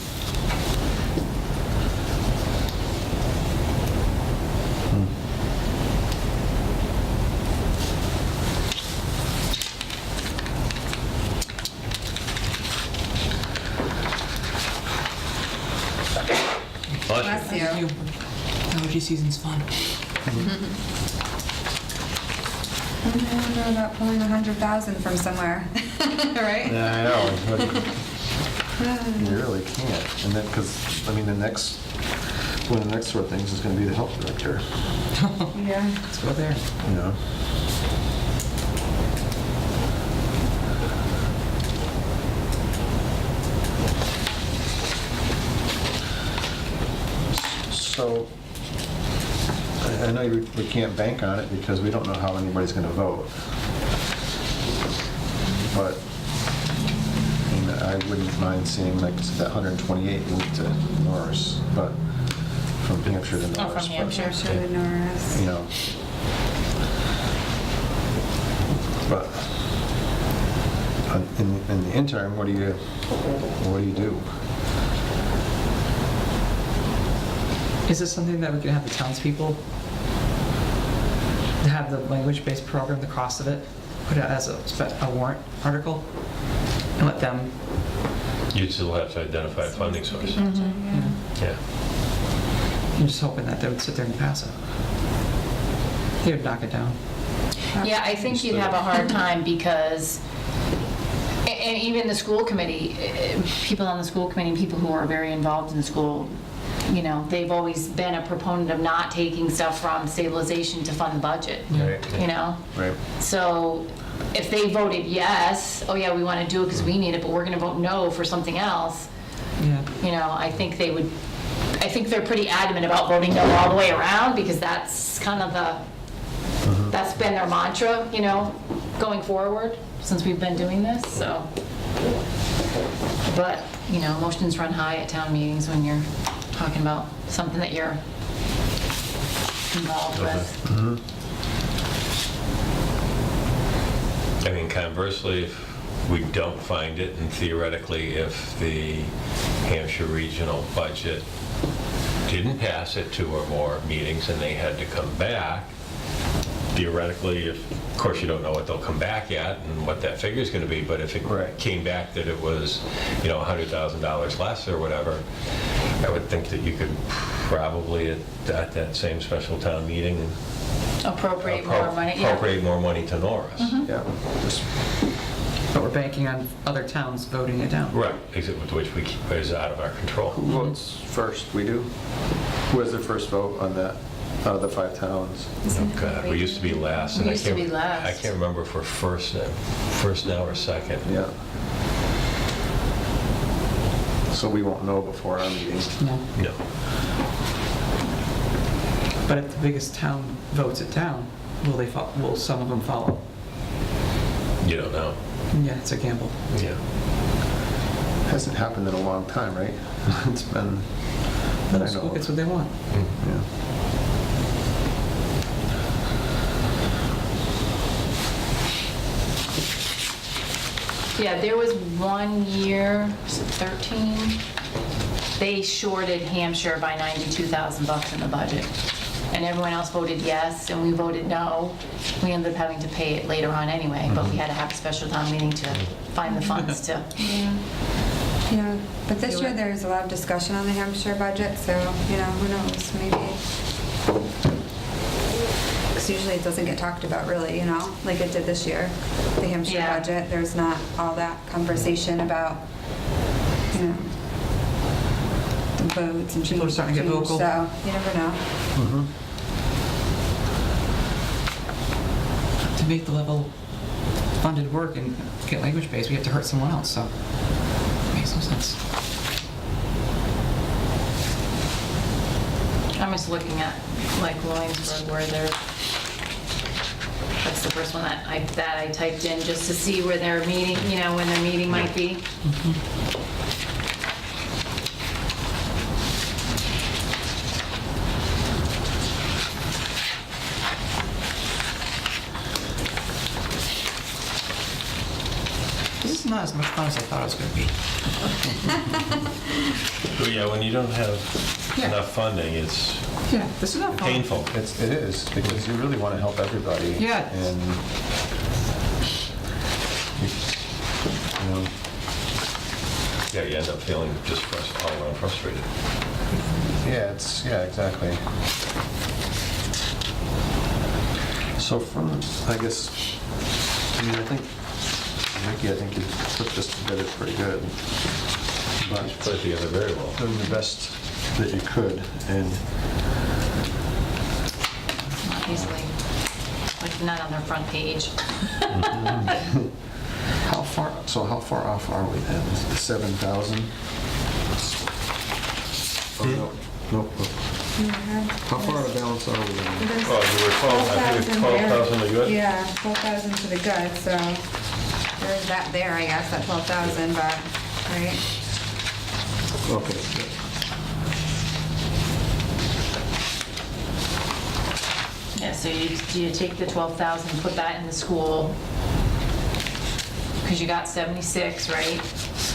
Bless you. You. Allergy season's fun. I don't know about pulling 100,000 from somewhere, right? Yeah, I know, but you really can't, and then, because, I mean, one of the next sort of things is gonna be the health director, Yeah. Let's go there. you know? So, I know we can't bank on it because we don't know how anybody's gonna vote. But, I mean, I wouldn't mind seeing like that 128 move to Norris, but from Hampshire to Norris. Oh, from but, Hampshire. Sure, the Norris. You know. But, in the interim, what do you do? Is this something that we can have the townspeople to have the language-based program, the cost of it, put it as a warrant article, and let them, You'd still have to identify a funding source. Yeah. Yeah. I'm just hoping that they would sit there and pass it. They would knock it down. Yeah, I think you'd have a hard time because, and even the school committee, people on the school committee, people who are very involved in the school, they've always been a proponent of not taking stuff from stabilization to fund the budget, Right. Right. So if they voted yes, oh yeah, we want to do it because we need it, but we're going to vote no for something else, Yeah. I think they're pretty adamant about voting no all the way around because that's kind of that's been their mantra, going forward since we've been doing this, so. But, emotions run high at town meetings when you're talking about something that you're involved with. I mean, conversely, if we don't find it, and theoretically, if the Hampshire regional budget didn't pass at 2 or more meetings and they had to come back, theoretically, of course, you don't know what they'll come back at and what that figure is going to be, but if it Right. came back that it was, $100,000 less or whatever, I would think that you could probably, at that same special town meeting, Appropriate more money, yeah. appropriate more money to Norris. Yeah. Just- But we're banking on other towns voting it down. Right, which is out of our control. Who votes first? We do? Who has their first vote on that, out of the 5 towns? Oh, God, we used to be last. and We I used to can't- be last. I can't remember if we're first now or second. Yeah. So we won't know before our meeting. No. No. But if the biggest town votes it down, will some of them follow? You don't know. Yeah, it's a gamble. Yeah. Hasn't happened in a long time, right? It's been, that I know It's of. what they want. Yeah. Yeah, there was one year, was it 13? They shorted Hampshire by $92,000 in the budget. And everyone else voted yes, and we voted no. We ended up having to pay it later on anyway, but we had to have a special town meeting to find the funds to. Yeah, but this year there's a lot of discussion on the Hampshire budget, so, you know, who knows, maybe. Because usually it doesn't get talked about really, you know, like it did this year. The Hampshire Yeah. budget, there's not all that conversation about, you know, the votes and People are starting to get change, vocal. so you never know. To make the level funded work and get language based, we have to hurt someone else, so makes no sense. I'm just looking at like Williamsburg where they're, that's the first one that I typed in just to see where their meeting, you know, when their meeting might be. This is not as much fun as I thought it was going to be. But yeah, when you don't have Yeah. enough funding, it's Yeah, this is not fun. painful. It is, because you really want to help everybody. Yeah. And, you know, Yeah, you end up feeling just all around frustrated. yeah, exactly. So from, I guess, I mean, I think, Mickey, I think you put this together pretty good. You But put it together very well. doing the best that you could, and Not easily, like not on their front page. how far off are we then? Is it the 7,000? Oh, no, nope. How far out of balance are we then? Oh, you were 12, I think it's 12,000 to good? Yeah, 12,000 to the good, so there's that there, I guess, that 12,000, but, right? Okay. Yeah, so you take the 12,000, put that in the school, because you got 76, right?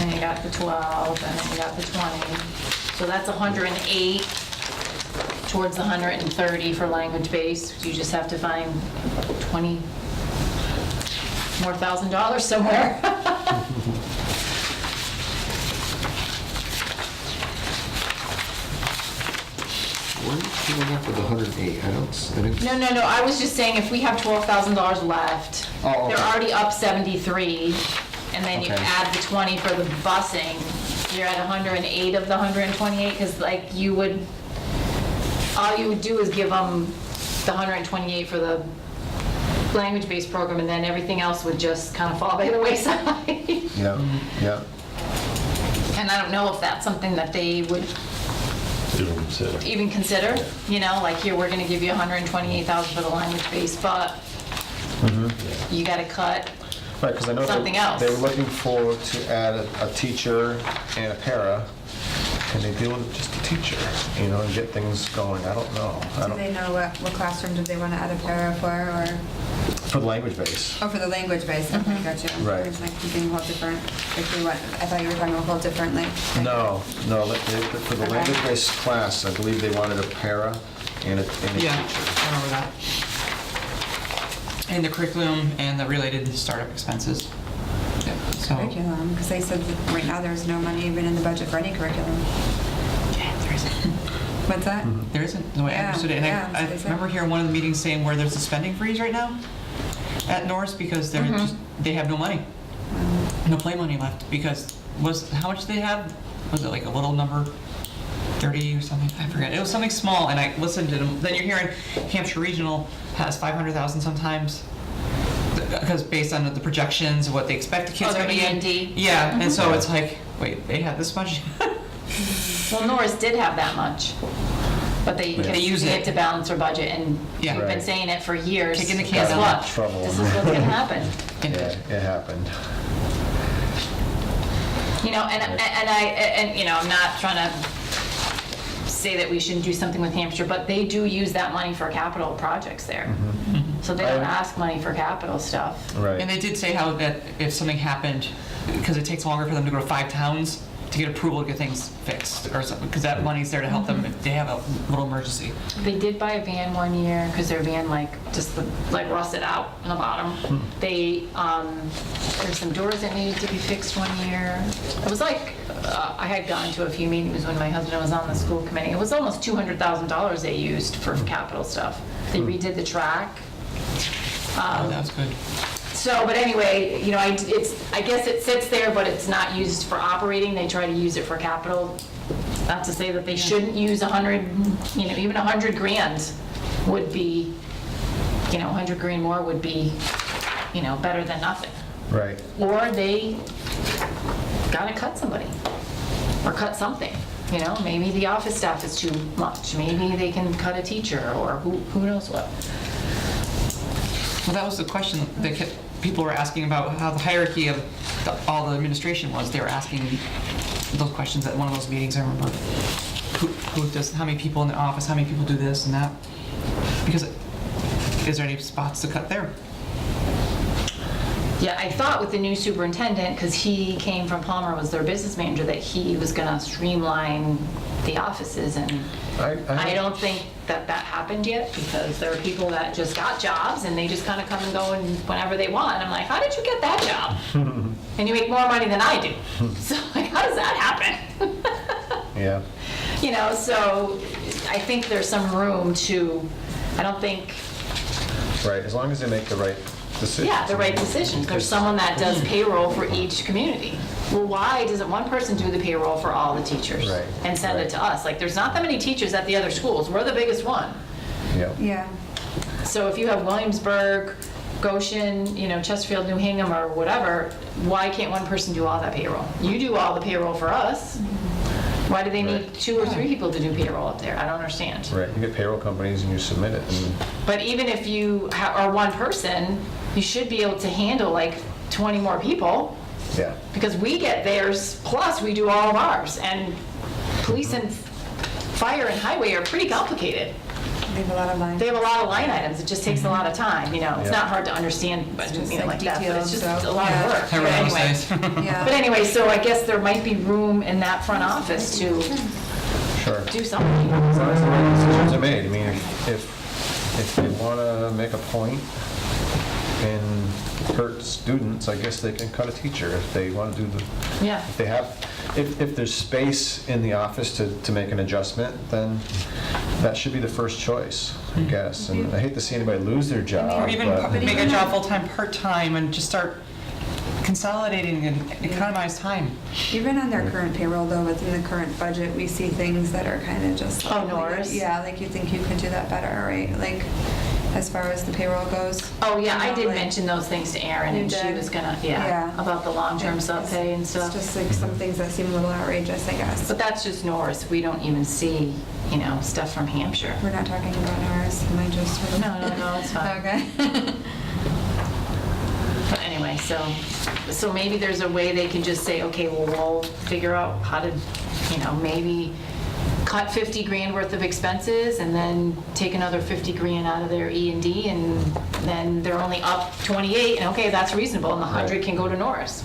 And you got the 12, and then you got the 20. So that's 108 towards the 130 for language base. You just have to find 20 more $1,000 somewhere. Where are you coming up with the 108? I didn't. No, I was just saying if we have $12,000 left, Oh, okay. they're already up 73, and then you Okay. add the 20 for the busing, you're at 108 of the 128, because like all you would do is give them the 128 for the language-based program, and then everything else would just kind of fall by the wayside. Yeah, yeah. And I don't know if that's something that they would even consider, you know, like here, we're gonna give you 128,000 for the language base, but you gotta cut. Right, because I know Something else. they were looking to add a teacher and a para. Can they deal with just a teacher, you know, and get things going? I don't know. Do they know what classroom did they want to add a para for, or, For the language base. oh, for the language base, okay, gotcha. Right. It's like thinking a whole different, like we went, I thought you were talking a whole differently. No, for the Okay. language-based class, I believe they wanted a para and a teacher. Yeah, I remember that. And the curriculum and the related startup expenses. Yeah, so. Curriculum, because they said that right now there's no money even in the budget for any curriculum. Yeah, there isn't. What's that? There isn't, the way I Yeah, understood it. And yeah, I that's what they said. remember hearing one of the meetings saying where there's a spending freeze right now at Norris because they're just, they have no money. No play money left because how much did they have? Was it like a little number? 30 or something? I forget. It was something small and I listened to them. Then you're hearing Hampshire Regional has 500,000 sometimes because based on the projections of what they expect the kids Oh, to their be in. E&D. Yeah, and so it's like, wait, they have this much? Well, Norris did have that much. But they They use use it. it to balance their budget, and Yeah. we've been Right. saying it for years. Kicking the can Guess down what? the trouble. This is what's gonna happen. And Yeah, it happened. You know, and you know, I'm not trying to say that we shouldn't do something with Hampshire, but they do use that money for capital projects there. So they don't ask money for capital stuff. Right. And they did say how that if something happened, because it takes longer for them to go to 5 towns to get approval to get things fixed, or something, because that money's there to help them if they have a little emergency. They did buy a van one year, because their van like rusted out on the bottom. They, there's some doors that needed to be fixed one year. It was like, I had gone to a few meetings when my husband was on the school committee. It was almost $200,000 they used for capital stuff. They redid the track. Oh, that's good. So, but anyway, you know, I guess it sits there, but it's not used for operating. They try to use it for capital. Not to say that they shouldn't use 100, you know, even 100 grand would be, you know, 100 grand more would be, you know, better than nothing. Right. Or they gotta cut somebody, or cut something, you know? Maybe the office staff is too much. Maybe they can cut a teacher, or who knows what. Well, that was the question that people were asking about how the hierarchy of all the administration was. They were asking those questions at one of those meetings, I remember. Who does, how many people in the office, how many people do this and that? Because, is there any spots to cut there? Yeah, I thought with the new superintendent, because he came from Palmer, was their business manager, that he was gonna streamline the offices, and I don't think that happened yet, because there are people that just got jobs and they just kind of come and go and whenever they want. I'm like, how did you get that job? And you make more money than I do. So like, how does that happen? Yeah. You know, so I think there's some room to, I don't think, Right, as long as they make the right decisions. yeah, the right decisions. There's someone that does payroll for each community. Well, why doesn't one person do the payroll for all the teachers? Right, And send it right. to us? Like, there's not that many teachers at the other schools. We're the biggest one. Yeah. Yeah. So if you have Williamsburg, Goshen, you know, Chesterfield, New Hingham, or whatever, why can't one person do all that payroll? You do all the payroll for us. Why do they need Right. 2 or 3 people to do payroll up there? I don't understand. Right, you get payroll companies and you submit it, and But even if you are one person, you should be able to handle like 20 more people, yeah. because we get theirs, plus we do all of ours. And police and fire and highway are pretty complicated. They have a lot of lines. They have a lot of line items, it just takes a lot of time, you know? It's Yeah. not hard to understand, but, just you know, like like that, but it's details, just so, a lot yeah. of work. But Everyone anyway. says. Yeah. But anyway, so I guess there might be room in that front office to Sure. do something. As long as the right decisions are made. I mean, if they want to make a point and hurt students, I guess they can cut a teacher if they want to do the, Yeah. if they have, if there's space in the office to make an adjustment, then that should be the first choice, I guess. And I hate to see anybody lose their job, Or even but, make a job full-time, part-time, and just start consolidating and economize time. Even on their current payroll, though, within the current budget, we see things that are kind of just. Oh, like, Norris? Yeah, like you think you could do that better, right? Like, as far as the payroll goes. Oh, yeah, I did Like- mention those things to Erin, You and she did? was gonna, Yeah. about the long-term sub pay and It's stuff. just like some things that seem a little outrageous, I guess. But that's just Norris, we don't even see, you know, stuff from Hampshire. We're not talking about ours, am I just? sort of- No, it's fine. Okay. But anyway, so maybe there's a way they can just say, okay, well, we'll figure out how to, you know, maybe cut 50 grand worth of expenses and then take another 50 grand out of their E&D, and then they're only up 28, and okay, that's reasonable, and the 100 Right. can go to Norris.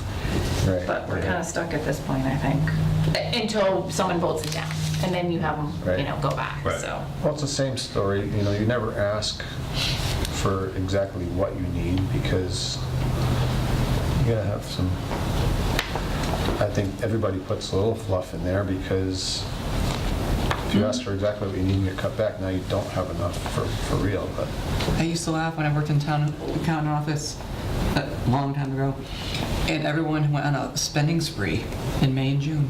right. But we're right. kind of stuck at this point, I think, until someone votes it down, and then you have them, Right. you know, go back, Right. so. Well, it's the same story, you know, you never ask for exactly what you need, because you gotta have some, I think everybody puts a little fluff in there, because if you ask for exactly what you need and get cut back, now you don't have enough for real, but, I used to laugh when I worked in town accountant office a long time ago, and everyone went on a spending spree in May and June.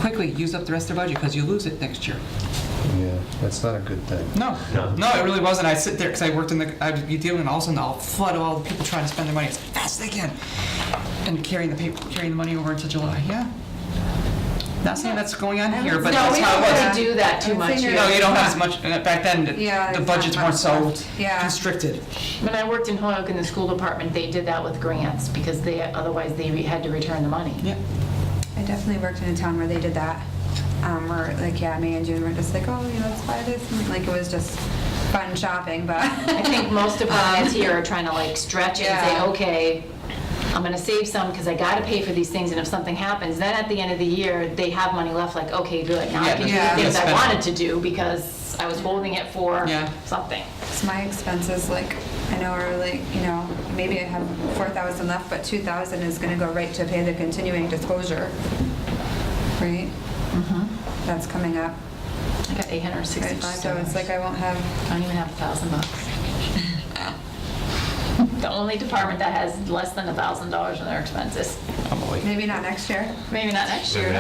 Quickly, use up the rest of their budget because you lose it next year. yeah, that's not a good thing. No, it really wasn't. I sit there because I worked in the, I'd be dealing, and all of a sudden I'll flood all the people trying to spend their money as fast as they can, and carrying the money over into July. Yeah, Not saying that's going on here, but No, that's we how don't it was. really do that too I'm much saying here. No, you don't have as much, back then, Yeah, the it's budgets not weren't much so left. Yeah. constricted. When I worked in Hoyoke in the school department, they did that with grants because otherwise they had to return the money. Yeah. I definitely worked in a town where they did that. Where like, yeah, me and June were just like, oh, let's buy this. And, like, it was just fun shopping, but. I think most departments here are trying to like stretch it and say, Yeah. okay, I'm gonna save some because I gotta pay for these things, and if something happens, then at the end of the year, they have money left, like, okay, good, now I Yeah, can do yeah. the things I Spend it. wanted to do because I was holding it for Yeah. something. So my expenses, like, I know are like, maybe I have 4,000 left, but 2,000 is gonna go right to pay the continuing disclosure, right? That's coming up. I got Right, $865. so it's like I won't have, I don't even have $1,000. The only department that has less than $1,000 in their expenses. maybe not next year. Maybe not next year. Maybe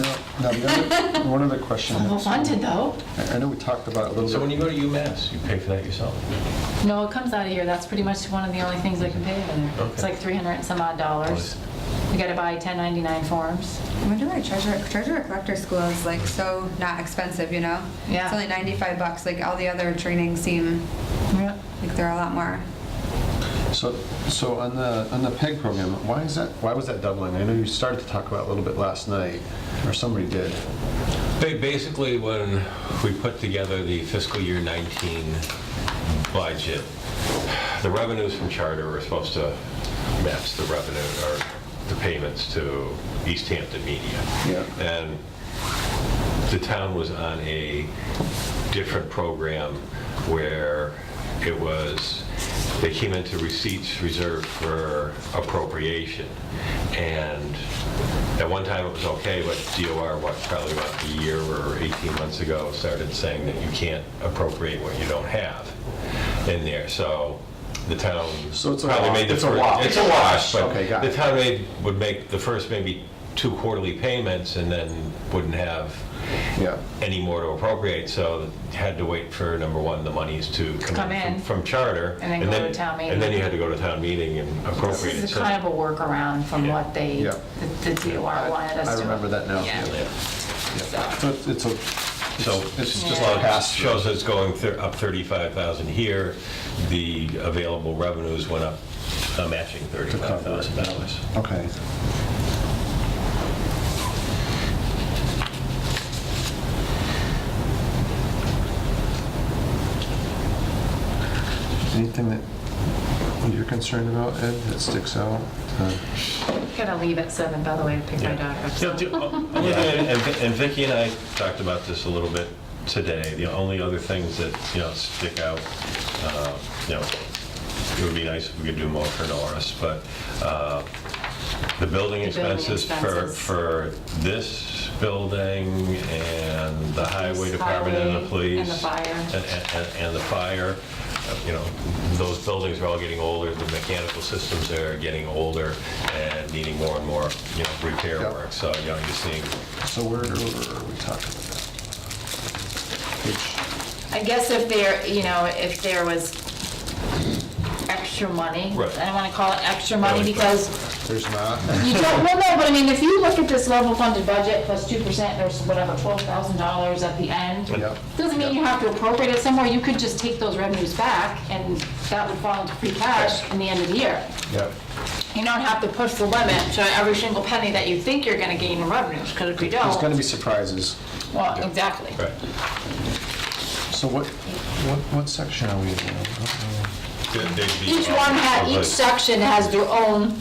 no. not. Now, the one other question. Well funded though. I know we talked about it a little bit. So when you go to UMass, you pay for that yourself? No, it comes out of here. That's pretty much one of the only things I can pay in there. It's Okay. like 300 and some odd dollars. You gotta buy 1099 forms. I wonder why treasurer collector school is like so not expensive, Yeah. It's only $95. Like all the other trainings seem Yeah. like they're a lot more. So on the PEG program, why was that doubling? I know you started to talk about it a little bit last night, or somebody did. Basically, when we put together the fiscal year 19 budget, the revenues from charter were supposed to match the revenue or the payments to Easthampton Media. Yeah. And the town was on a different program where it was, they came into receipts reserved for appropriation. And at one time it was okay, but DOR, probably about a year or 18 months ago, started saying that you can't appropriate what you don't have in there. So the town So it's a probably wash. made the It's a first- wash. It's a wash, but Okay, got the it. town would make the first maybe 2 quarterly payments and then wouldn't have Yeah. any more to appropriate, so had to wait for, number one, the monies to Come come in. in from charter. And then go to town meeting. And then you had to go to town meeting and appropriate This it. is So- kind of a workaround from what they, Yeah. the DOR wanted us to. I remember that now. Yeah. So it's a, So it's just Yeah. a pass. shows it's going up 35,000 here. The available revenues went up, matching $35,000. Okay. Anything that you're concerned about, Ed, that sticks out? Gotta leave at 7, by the way, to pick my daughter up. so. And Vicki and I talked about this a little bit today. The only other things that, stick out, it would be nice if we could do more for Norris, but the building expenses for this building and the highway department and the police. And the fire. And the fire, those buildings are all getting older, the mechanical systems there are getting older and needing more and more, repair Yep. work. So, you're seeing, So where are we talking about? Page, I guess if there was extra money, Right. I don't wanna call it extra money Right. because there's not? you don't, well, no, but I mean, if you look at this level funded budget plus 2%, there's whatever, $12,000 at the end. Yep. Doesn't mean you have to appropriate it somewhere, you could just take those revenues back and that would fall into free cash in the end of the year. Yep. You don't have to push the limit to every single penny that you think you're gonna gain in revenues, because if you There's don't, gonna be surprises. well, exactly. right. So what section are we in? Each each section has their own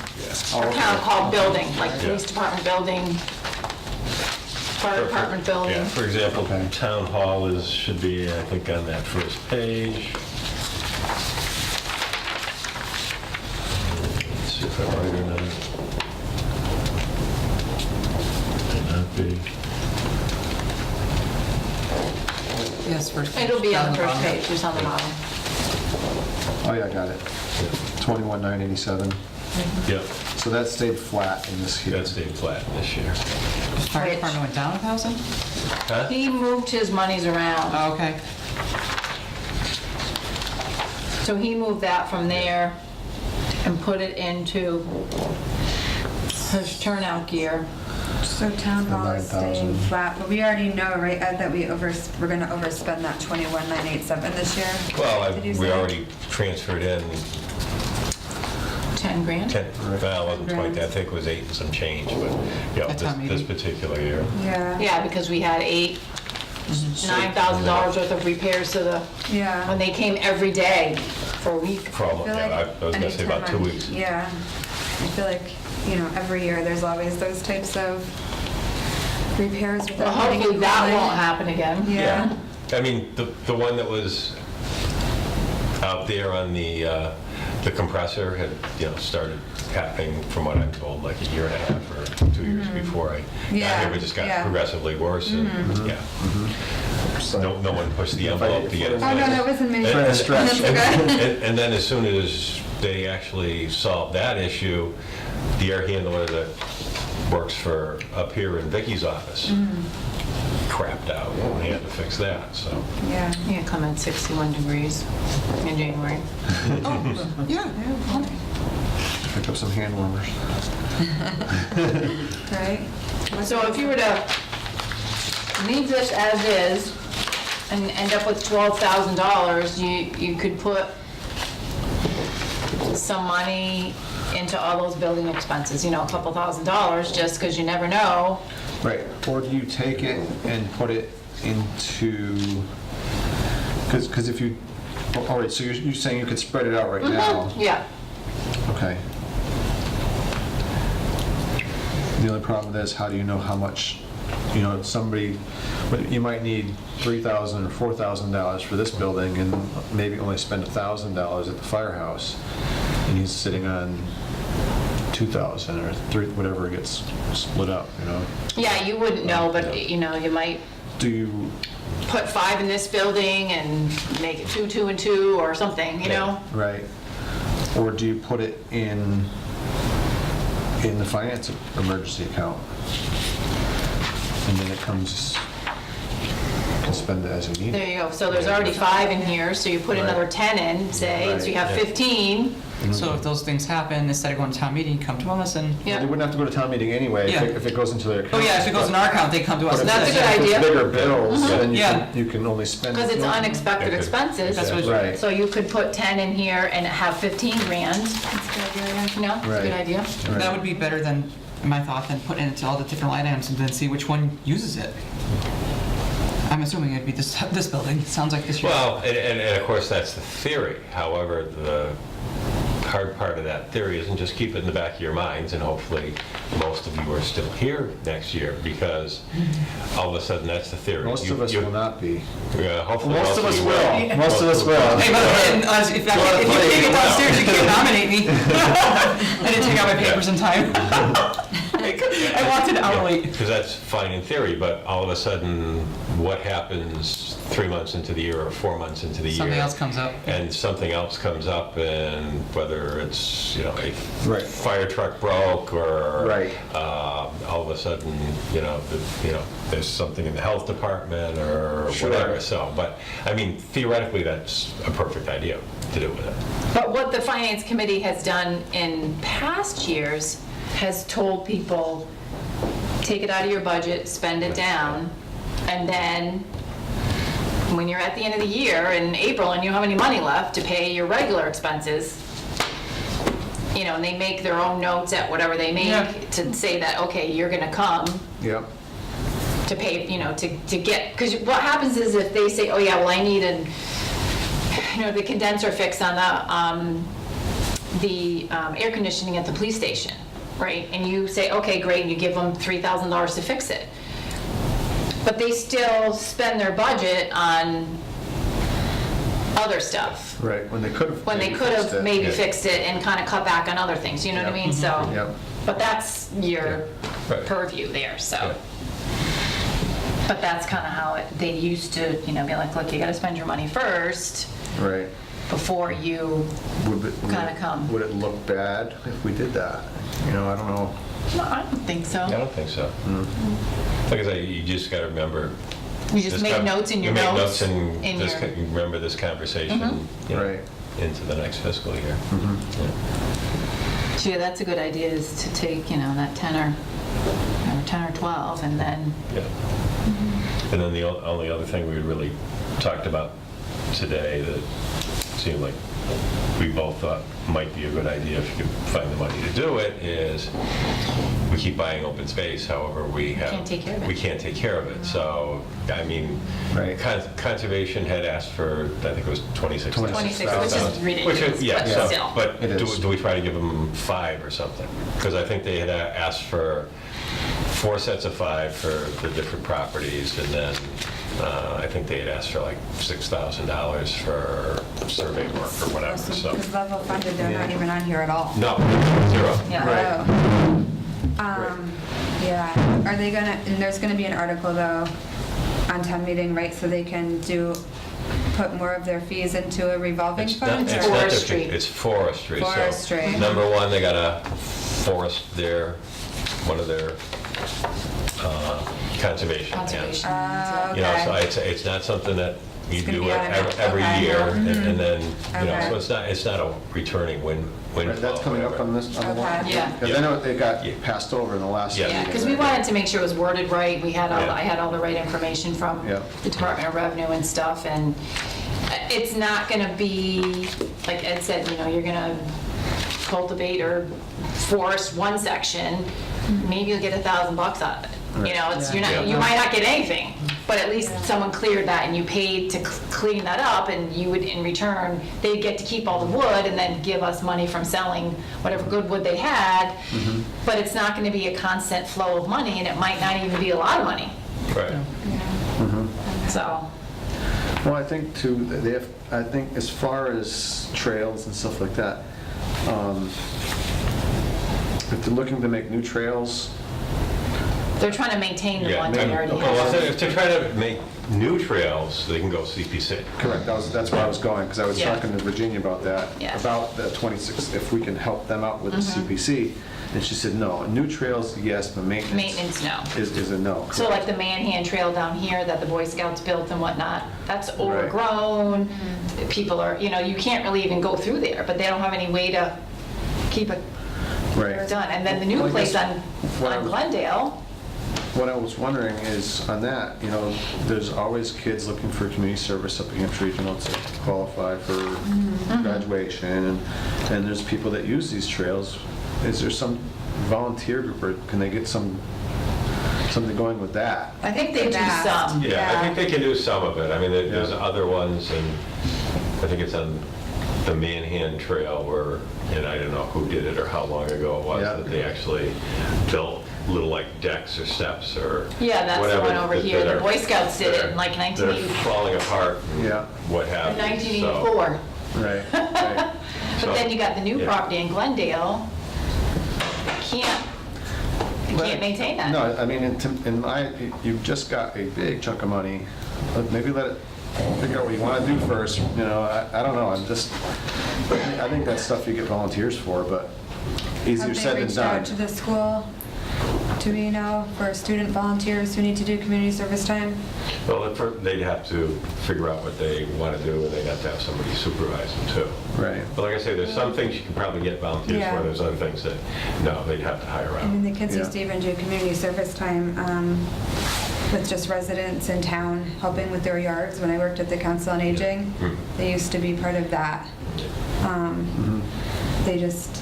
Oh, okay. account called building, like police department building, fire department Yeah, building. for example, Okay. town hall should be, I think, on that first page. Let's see if I'm right or not. Might not be. Yes, first. It'll be on the first bottom. page, just on the bottom. Oh, yeah, I got it. 21,987. Yep, So that stayed flat in this here. that stayed flat this year. Fire department went down 1,000? Huh? He moved his monies around, Oh, okay. so he moved that from there and put it into, There's turnout gear. So town hall is staying 9,000. flat, but we already know, right, Ed, that we're gonna overspend that 21,987 this year? Well, Did you we say? already transferred in 10 grand? 10, well, it wasn't 20, I think it was 8 and some change, but, you know, At town this meeting. particular year. Yeah. Yeah, because we had $9,000 worth of repairs to the, Yeah. when they came every day for a week. For almost, I feel yeah, like I was gonna say about 2 anytime weeks. Yeah. I feel like, every year there's always those types of repairs Well, without hitting hopefully it that really. won't happen again. Yeah. I mean, the one that was out there on the compressor had, started happening, from what I'm told, like a year and a half or 2 years before I got Yeah, here, but just got yeah. progressively worse, and, yeah. No one pushed the envelope to get it Oh, no, fixed. that wasn't me. Trying to stretch. That's okay. And then as soon as they actually solved that issue, the air handler that works for up here in Vicky's office crapped out, and they had to fix that, so. Yeah. Yeah, come in 61 degrees in January. Yeah. Pick up some hand warmers. Right? So if you were to leave this as is and end up with $12,000, you could put some money into all those building expenses, a couple $1,000s, just because you never know. Right, or do you take it and put it into, because if you, all right, so you're saying you could spread it out right now? Yeah. Okay. The only problem with that is, how do you know how much, somebody, you might need $3,000 or $4,000 for this building and maybe only spend $1,000 at the firehouse, and he's sitting on 2,000 or 3, whatever gets split up, Yeah, you wouldn't know, but, you might Do you, put 5 in this building and make it 2, 2, and 2, or something, right, or do you put it in the finance emergency account? And then it comes, you can spend it as you need There it. you go. So there's already 5 in here, so you put Right. another 10 in, say, and so you have Right. 15. So if those things happen, instead of going to town meeting, come to us and, They Yeah, wouldn't have to go to town meeting anyway Yeah. if it goes into their account. oh yeah, if it goes in our account, they come to us But if That's a it's- good if it's idea. bigger bills, then Yeah. you can only spend. because it's unexpected Okay. expenses. That's what- Right. So you could put 10 in here and have 15 grand. That's a good idea. No, it's a good Right. idea. Right. that would be better than, in my thought, than putting it into all the different line items and then see which one uses it. I'm assuming it'd be this building, it sounds like this year. Well, and of course, that's the theory. However, the hard part of that theory isn't just keep it in the back of your minds, and hopefully most of you are still here next year, because all of a sudden, that's the theory. Most of us will not be. Yeah, hopefully Most of us you will. Most of us will. Hey, but if you can't get downstairs, you can't nominate me. I didn't take out my papers in time. I walked an hour late. Because that's fine in theory, but all of a sudden, what happens 3 months into the year or 4 months into the year? Something else comes up. And something else comes up, and whether it's, a Right. fire truck broke, or Right. all of a sudden, there's something in the health department or Sure. whatever. So, but I mean, theoretically, that's a perfect idea to do with it. But what the finance committee has done in past years has told people, take it out of your budget, spend it down, and then when you're at the end of the year in April and you don't have any money left to pay your regular expenses, and they make their own notes at whatever they Yeah. make to say that, okay, you're gonna come Yep. to pay, to get, because what happens is if they say, oh yeah, well, I need the condenser fixed on the air conditioning at the police station, right? And you say, okay, great, and you give them $3,000 to fix it. But they still spend their budget on other stuff, Right, when they could have. when they maybe could fixed have it. maybe Yeah. fixed it and kind of cut back on other things, you know what I Yep. mean? So, Yep. but that's your Right. purview there, so. Yeah. But that's kind of how they used to, be like, look, you got to spend your money first Right. before you Kinda come. Would it look bad if we did that? I don't know. No, I don't think so. I don't think so. Like I say, you just got to remember. You just this make notes in your You make notes notes and in just your- remember this conversation Right. into the next fiscal year. So yeah, that's a good idea, is to take, that 10 or 12, and then, Yeah. And then the only other thing we really talked about today that seemed like we both thought might be a good idea if you could find the money to do it is we keep buying open space, however we have. Can't take care of it. We can't take care of it. So, I mean, Right. Conservation had asked for, I think it was 26,000. 26, which is ridiculous, Yeah, but so- still. But It is. do we try to give them 5 or something? Because I think they had asked for 4 sets of 5 for the different properties, and then I think they had asked for like $6,000 for survey work or whatever, so. Because level funded, they're not Yeah. even on here at all. No, 0. Yeah. Right. Yeah, are they gonna, and there's gonna be an article though on town meeting, right, so they can put more of their fees into a revolving It's not, fund? it's or- not just- Forestry. it's forestry. So, Forestry. number one, they got a forest there, one of their conservation lands. Conservation. You know, so Okay. it's not something that you It's gonna do be automatic. every Okay. year, Mhm. and then, Okay. so it's not a returning windfall. Right, that's coming up on this, on the one? Okay. Yeah. Because I know it got Yeah. passed over in the last Yeah. meeting. Yeah, because we right? wanted to make sure it was worded right, I Yeah. had all the right information from Yeah. the Department of Revenue and stuff, and it's not gonna be, like Ed said, you're gonna cultivate or forest one section, maybe you'll get $1,000 out of it. You might not get anything, but at least someone cleared that and you paid to clean that up, and you would, in return, they'd get to keep all the wood and then give us money from selling whatever good wood they had. But it's not gonna be a constant flow of money, and it might not even be a lot of money, Right. so. Well, I think too, they have, I think as far as trails and stuff like that, if they're looking to make new trails, They're trying to maintain the Yeah. ones they already Well, have. if they're trying to make new trails, they can go CPC. correct, that's where I was going, because I was Yeah. talking to Virginia about that, Yeah. about the 26, if we can help them out with the CPC, and she said, no, new trails, yes, but maintenance. Maintenance, no. Is a no. So like the Manhan Trail down here that the Boy Scouts built and whatnot, that's overgrown. People are, you can't really even go through there, but they don't have any way to keep it Right. done. And then the new Well, I place guess on what I on was- Glendale, What I was wondering is, on that, there's always kids looking for community service up at Hampshire Regional to qualify for graduation, and there's people that use these trails. Is there some volunteer group, or can they get something going with that? I think they do Vast. some. Yeah, I think they can do some of it. I mean, there's Yeah. other ones, and I think it's on the Manhan Trail where, and I don't know who did it or how long ago it was, Yeah. that they actually built little like decks or steps or Yeah, that's the whatever one over that here. The are- Boy Scouts did it in that like are 1980 falling apart, and Yeah. what have in you. 1984. Right, right. So- But then you got the new Yeah. property in Glendale. You can't maintain that. No, I mean, you've just got a big chunk of money. Maybe let it, figure out what you want to do first, I don't know, I think that's stuff you get volunteers for, but easier Have said they than reached out done. to the school, for student volunteers who need to do community service time? Well, they'd have to figure out what they want to do, and they'd have to have somebody supervise them too. Right. But like I say, there's some things you can probably get volunteers Yeah. for, there's other things that, no, they'd have to hire I mean, out. the kids Yeah. used to even do community service time with just residents in town, helping with their yards. When I worked at the Council on Aging, Mhm. they used to be part of that. They just,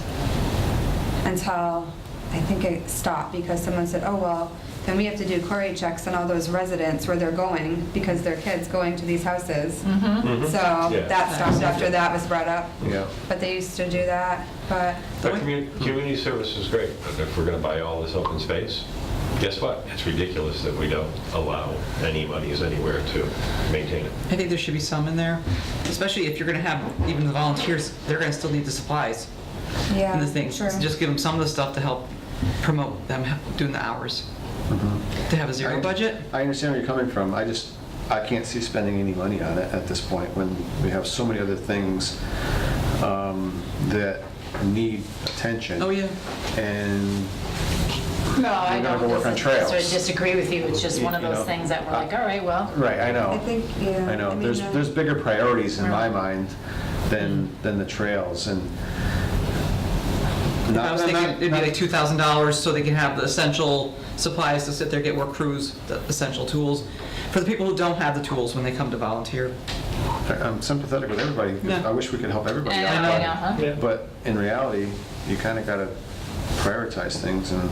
until I think it stopped because someone said, oh, well, then we have to do query checks on all those residents where they're going because their kids going to these houses. So Yeah. that stopped after that was brought up. Yeah. But they used to do that, but But community service is great, but if we're going to buy all this open space, guess what? It's ridiculous that we don't allow any monies anywhere to maintain it. I think there should be some in there, especially if you're going to have even the volunteers, they're going to still need the supplies yeah. and the things. True. Just give them some of the stuff to help promote them doing the hours. To have a zero budget? I understand where you're coming from, I can't see spending any money on it at this point, when we have so many other things that need attention. Oh, yeah. And No, I We're gonna don't go work on trails. necessarily disagree with you. It's just one of You those know, things that we're like, all right, well. Right, I know. I think, yeah. I know. mean, There's bigger priorities in my Right. mind than the trails, and If I was thinking, it'd be like $2,000 so they can have the essential supplies to sit there, get work crews, the essential tools, for the people who don't have the tools when they come to volunteer. I'm sympathetic with everybody. Yeah. I wish we could help everybody I out. know, but- I know, huh? Yeah. But in reality, you kind of got to prioritize things, and,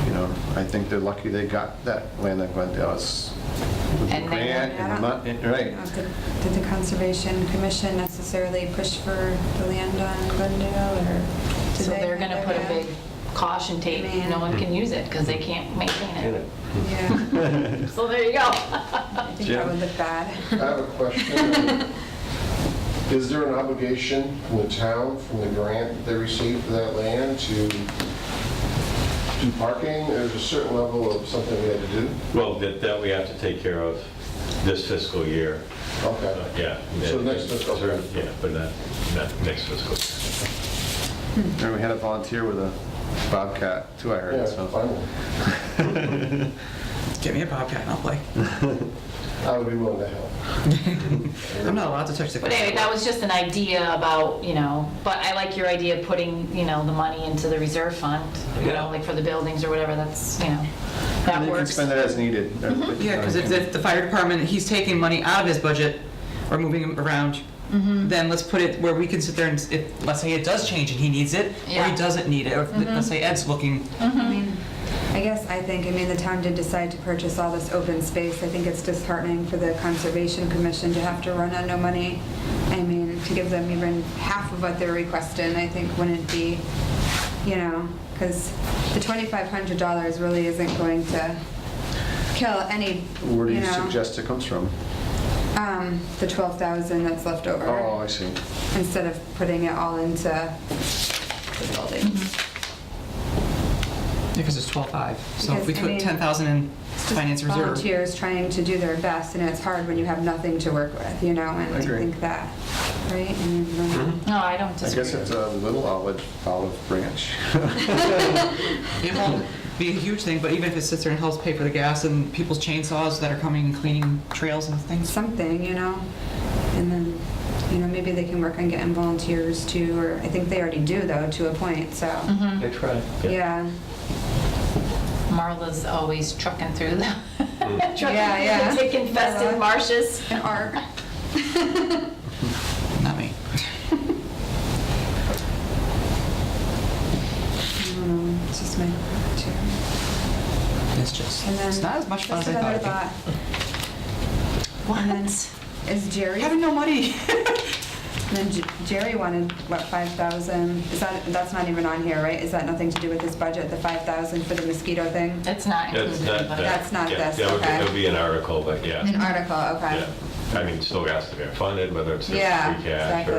you know, I think they're lucky they got that land in Glendale. It's with the And they- grant and the right. Did the Conservation Commission necessarily push for the land on Glendale, or did So they they're gonna have put a it? big caution tape, no one can use it because they can't maintain it. Yeah, So there you go. I think that would look bad. I have a question. Is there an obligation from the town, from the grant that they received for that land to do parking? There's a certain level of something we had to do? Well, that we have to take care of this fiscal year. Okay. Yeah. So next fiscal year. Yeah, but not next fiscal year. And we had a volunteer with a bobcat too, I Yeah, heard, so. finally. Get me a bobcat and I'll play. I would be willing to help. I'm not allowed to touch the. But anyway, that was just an idea about, you know, but I like your idea of putting, you know, the money into the reserve fund, you know, like for the buildings or whatever, that's, you know, And that you can works. spend it as needed. Yeah, because if the fire department, he's taking money out of his budget or moving him around, then let's put it where we can sit there and, if, let's say it does change and he needs it, or Yeah. he doesn't need it, or let's say Ed's looking, I mean, I mean, the town did decide to purchase all this open space. I think it's disheartening for the Conservation Commission to have to run on no money. I mean, to give them even half of what they're requesting, I think wouldn't be, you know, because the $2,500 really isn't going to kill any, Where do you know, suggest it comes from? the 12,000 that's left over, Oh, I see. instead of putting it all into the building. because it's 12.5. So if we Because, I took mean, 10,000 in It's just finance reserve. volunteers trying to do their best, and it's hard when you have nothing to work with, you know, and I I agree. think that, right? I mean, No, I don't I disagree. guess it's a little olive branch. It won't be a huge thing, but even if it sits there and helps pay for the gas and people's chainsaws that are coming and cleaning trails and things. something, you know, and then, you know, maybe they can work on getting volunteers too, or I think they already do though, to a point, so, They try. yeah. Marla's always trucking through the, trucking Yeah, through the yeah. tick-infested Marla. marshes. An arc. Not me. I don't know, it's just my too. It's just, And then. it's not as much fun as just I another thought it'd thought. And then, What? is be. Jerry, Having no money. and then Jerry wanted, what, 5,000? Is that's not even on here, right? Is that nothing to do with this budget, the 5,000 for the mosquito thing? It's not That's included, not, in the budget. That's not yeah, this, that would be- okay. That would be an article, but yeah. An article, okay. Yeah. I mean, still has to be funded, whether it's free Yeah, cash or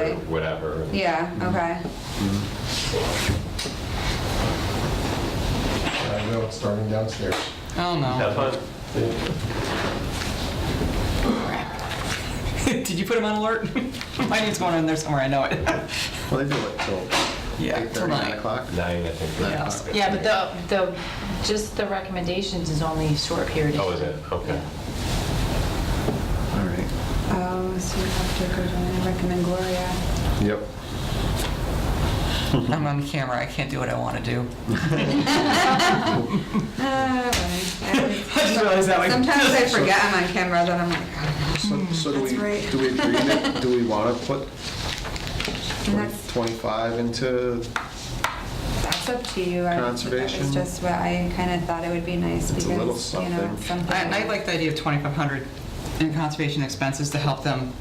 exactly. whatever. Yeah, okay. I know it's starting downstairs. Oh, no. Have fun. Did you put him on alert? My name's going in there somewhere, I know it. Well, they do it till Yeah, 8:30, till 9 9. o'clock. 9, I think. Yeah. Yeah, but just the recommendations is only a short period. Oh, is it? Okay. All right. Oh, so you have to go down and recommend Gloria. Yep. I'm on camera, I can't do what I want to do. I just realized that, like- Sometimes I forget I'm on camera, then I'm like, oh, So do That's we, right. do we agree that, do we want to put and that's, 25 into, that's up to you. That Conservation. was just what I kind of thought it would be nice It's because, a little you know, something. it's something. I like the idea of 2,500 in conservation expenses to help them.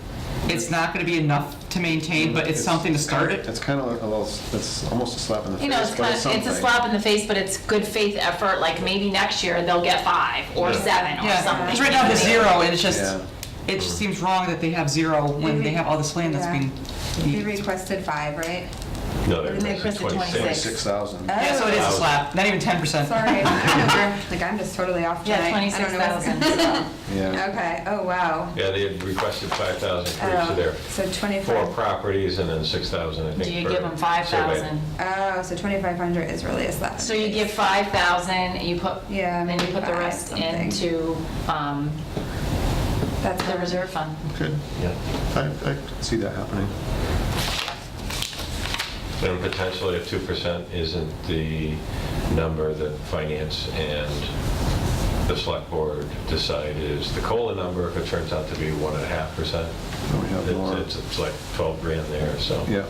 It's not going to be enough to maintain, but it's something to start it. It's kind of a little, it's almost a slap in the face, You know, it's but kind it's of, it's a something. slap in the face, but it's good faith effort, like maybe next year they'll get 5 or 7 or Yeah, something. because right now it's 0, and it's just, Yeah. it just seems wrong that they have 0 when they have all this land that's Yeah. being They needed. requested 5, right? No, And they there's requested 26. 26,000. Yeah, so it is a slap, not even 10%. Sorry, I'm just totally off Yeah, tonight. I don't know what's 26,000. going- Yeah. Okay, oh, wow. Yeah, they had requested 5,000 for each Oh, of their so 4 25, properties and then 6,000, I think. Do you for give them survey. 5,000? oh, so 2,500 is really a slap. in So the you face. give 5,000, you put, Yeah, and then you maybe put the 5 rest something. into That's the fine. reserve fund. Good. Yeah. I could see that happening. I don't know. It's just my, All right. It's just And potentially if 2% isn't the number that finance and the select board decide is the COLA number, if it turns out to be 1.5%, We have more. it's like 12 grand there, so. Yeah.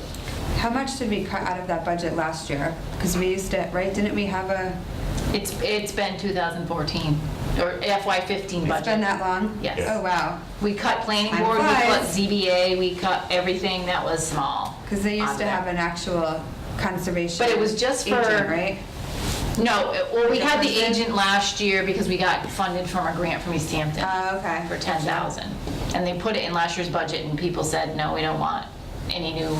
How much did we cut out of that budget last year? Because we used to, right, didn't we have a, It's been 2014, or FY15 budget. it's been that long? Yes. Oh, wow. We cut planning Time board, we cut flies. ZBA, we cut everything that was small. Because they used on to there. have an actual conservation. But it was just for- agent, right? No, well, we had the Jefferson? agent last year because we got funded from a grant from Easthampton Okay. for 10,000. And they put it in last year's budget and people said, no, we don't want any new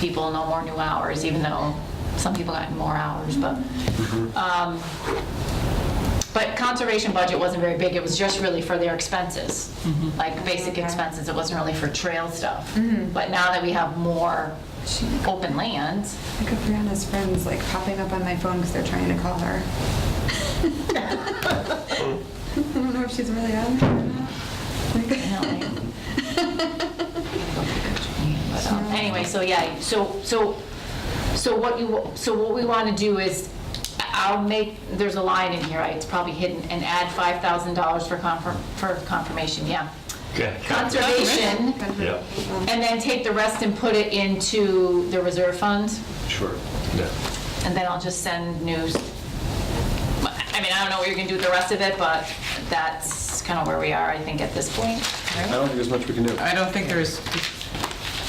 people, no more new hours, even though some people got more hours, but conservation budget wasn't very big, it was just really for their expenses, like basic Okay. expenses, it wasn't really for trail stuff. But now that we have more open lands, I could Brianna's friends like popping up on my phone because they're trying to call her. I don't know if she's really on there or not. But, anyway, so yeah, so what we want to do is, there's a line in here, it's probably hidden, and add $5,000 for confirmation, yeah. Conservation, Yeah, and then take the rest and put it into the reserve fund, Sure. yeah. and then I'll just send news. I mean, I don't know what you're gonna do with the rest of it, but that's kind of where we are, I think, at this point. I don't think there's much we can do. I don't think there's,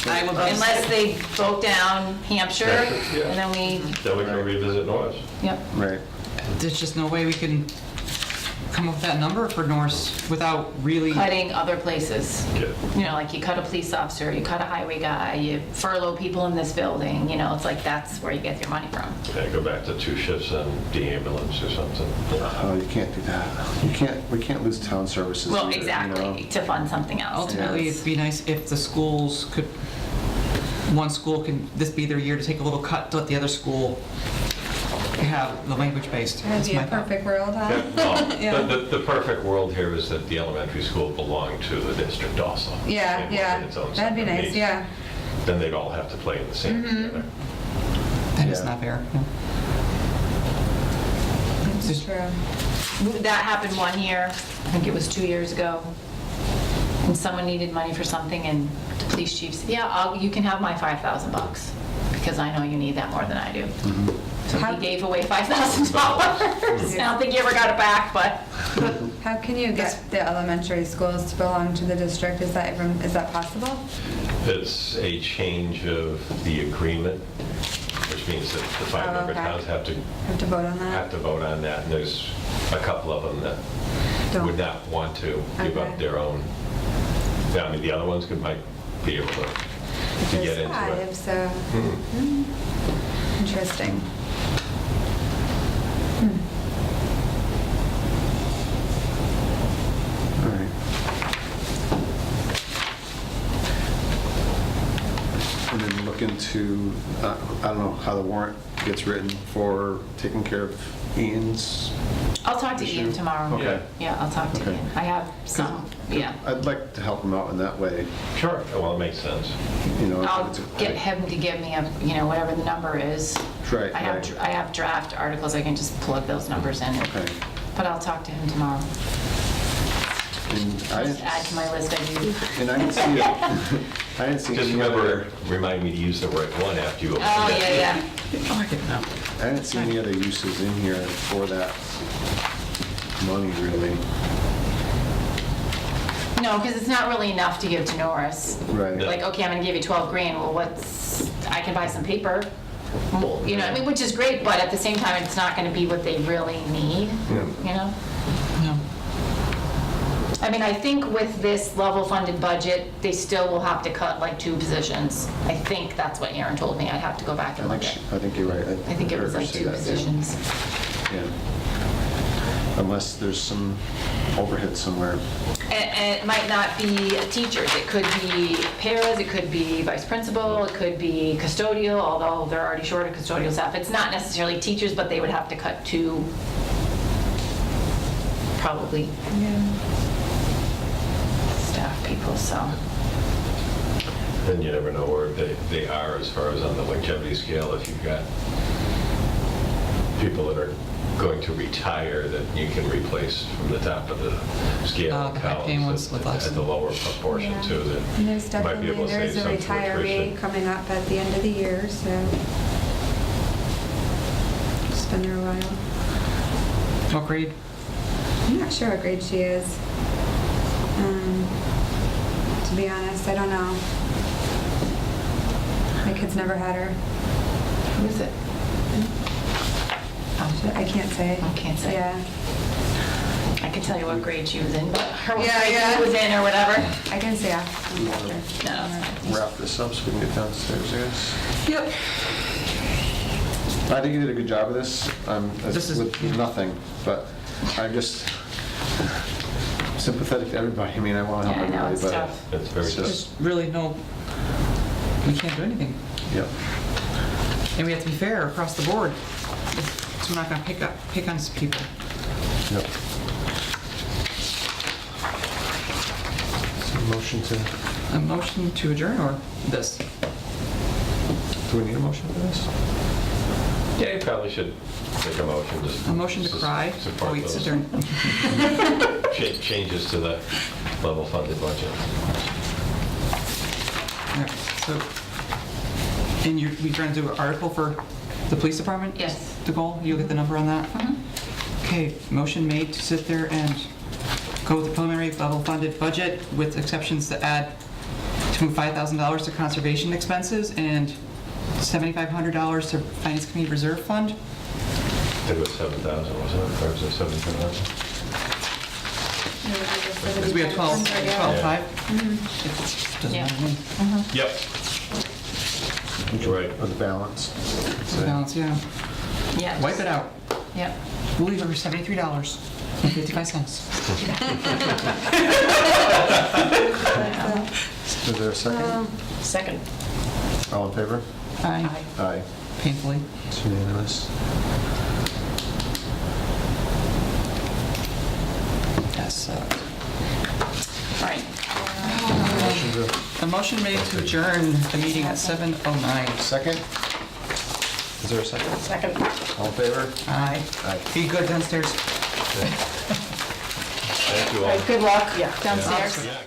I would. Unless they vote down Hampshire, Yeah. and then we, Then we can revisit Norris. yep. Right. There's just no way we can come up with that number for Norris without really, Cutting other places. Yeah. You know, like you cut a police officer, you cut a highway guy, you furlough people in this building, you know, it's like that's where you get your money from. Yeah, go back to 2 shifts on the ambulance or something. Oh, you can't do that. We can't lose town services. Well, either, you exactly, know? to fund something else. ultimately, Yes. it'd be nice if the schools could, one school can, this be their year to take a little cut to let the other school have the language-based. That'd That's be a my thought. perfect world, huh? Well, Yeah. the perfect world here is that the elementary school belonged to the district also. Yeah, It yeah. wasn't its own That'd be separate nice, piece. yeah. Then they'd all have to play in the same together. That is Yeah. not fair. no. It's true. That happened one year, I think it was 2 years ago, and someone needed money for something, and the police chief said, yeah, you can have my $5,000, because I know you need that more than I do. So How- he gave away $5,000. I don't think he ever got it back, but How can you get the elementary schools to belong to the district? Is that possible? It's a change of the agreement, which means that the 5 member okay. towns have to Have to vote on that? vote on that, and there's a couple of them that Don't. would not want to give Okay. up their own. I mean, the other ones might be able to get There's into 5, it. so, interesting. All right. And then look into, I don't know how the warrant gets written for taking care of Ian's. I'll talk to Ian Issue? tomorrow. Okay. Yeah, I'll talk to Okay. Ian. I have some, yeah. I'd like to help him out in that way, Sure, well, it makes sense. you know. if I'll it's a- get him to give me whatever the number is. Right, I have, right. I have draft articles, I can just plug those numbers in. Okay. But I'll talk to him tomorrow. And Just add to my list, I do. And I didn't see it. I didn't see Just any remember, other, remind me to use the right one after you open Oh, it. yeah, yeah. Oh, I get it now. I didn't see any other uses in here for that money, really. No, because it's not really enough to give to Norris. Right. Like, okay, I'm gonna give you 12 grand, well, I can buy some paper, well, you know, I mean, which is great, but at the same time, it's not gonna be what they really need, you know? No. I mean, I think with this level funded budget, they still will have to cut like 2 positions. I think that's what Aaron told me, I'd have to go back and look at. I think you're right. I think it was heard her like say 2 that, too. positions. Yeah. Unless there's some overhead somewhere. And it might not be teachers, it could be paras, it could be vice principal, it could be custodial, although they're already short of custodial staff. It's not necessarily teachers, but they would have to cut 2, probably, Yeah. staff people, so. And you never know where they are as far as on the longevity scale. If you've got people that are going to retire that you can replace from the top of the scale the high-paying ones columns with less. at the lower proportion Yeah. too, that And there's you might be definitely, able to there's save a some through retiree attrition. coming up at the end of the year, so she's been there a while. What grade? I'm not sure what grade she is. To be honest, I don't know. My kids never had her. Who is it? I can't say. I can't say. Yeah, I could tell you what grade she was in, but her what Yeah, grade yeah. she was in or whatever. I can say after. You wanna No. wrap this up so we can get downstairs, I guess? Yep. I think you did a good job of this. This is- With nothing, but I'm just sympathetic to everybody. I mean, I want to Yeah, help I know, everybody, it's but tough. It's very it's tough. just, There's really no, we can't do anything. yep. And we have to be fair across the board. So we're not gonna pick on people. Yep. So motion to, A motion to adjourn or this? do we need a motion for this? Yeah, you probably should make a motion, just. A motion to cry? Oh, Support wait, those adjourn. changes to the level funded budget. All right, so, and we trying to do an article for the police department? Yes. The goal, you'll get the number on that? Okay, motion made to sit there and go with the preliminary level funded budget with exceptions to add, to move $5,000 to conservation expenses and $7,500 to finance committee reserve fund. I think it was 7,000, wasn't it? Or was it 17,000? Because we have 12, 5. Doesn't Yeah. matter to me. Yep. You're right. Or the balance? The balance, yeah. Yeah. Wipe it out. Yep. We'll leave it for $73.55. Is there a second? Second. All in favor? Aye, Aye. painfully. It's unanimous. Yes. All right. Motion to, A motion made to adjourn the meeting at 7:09. second? Is there a second? Second. All in favor? Aye. Aye. Be good downstairs. Thank you all. Good luck downstairs. Yeah.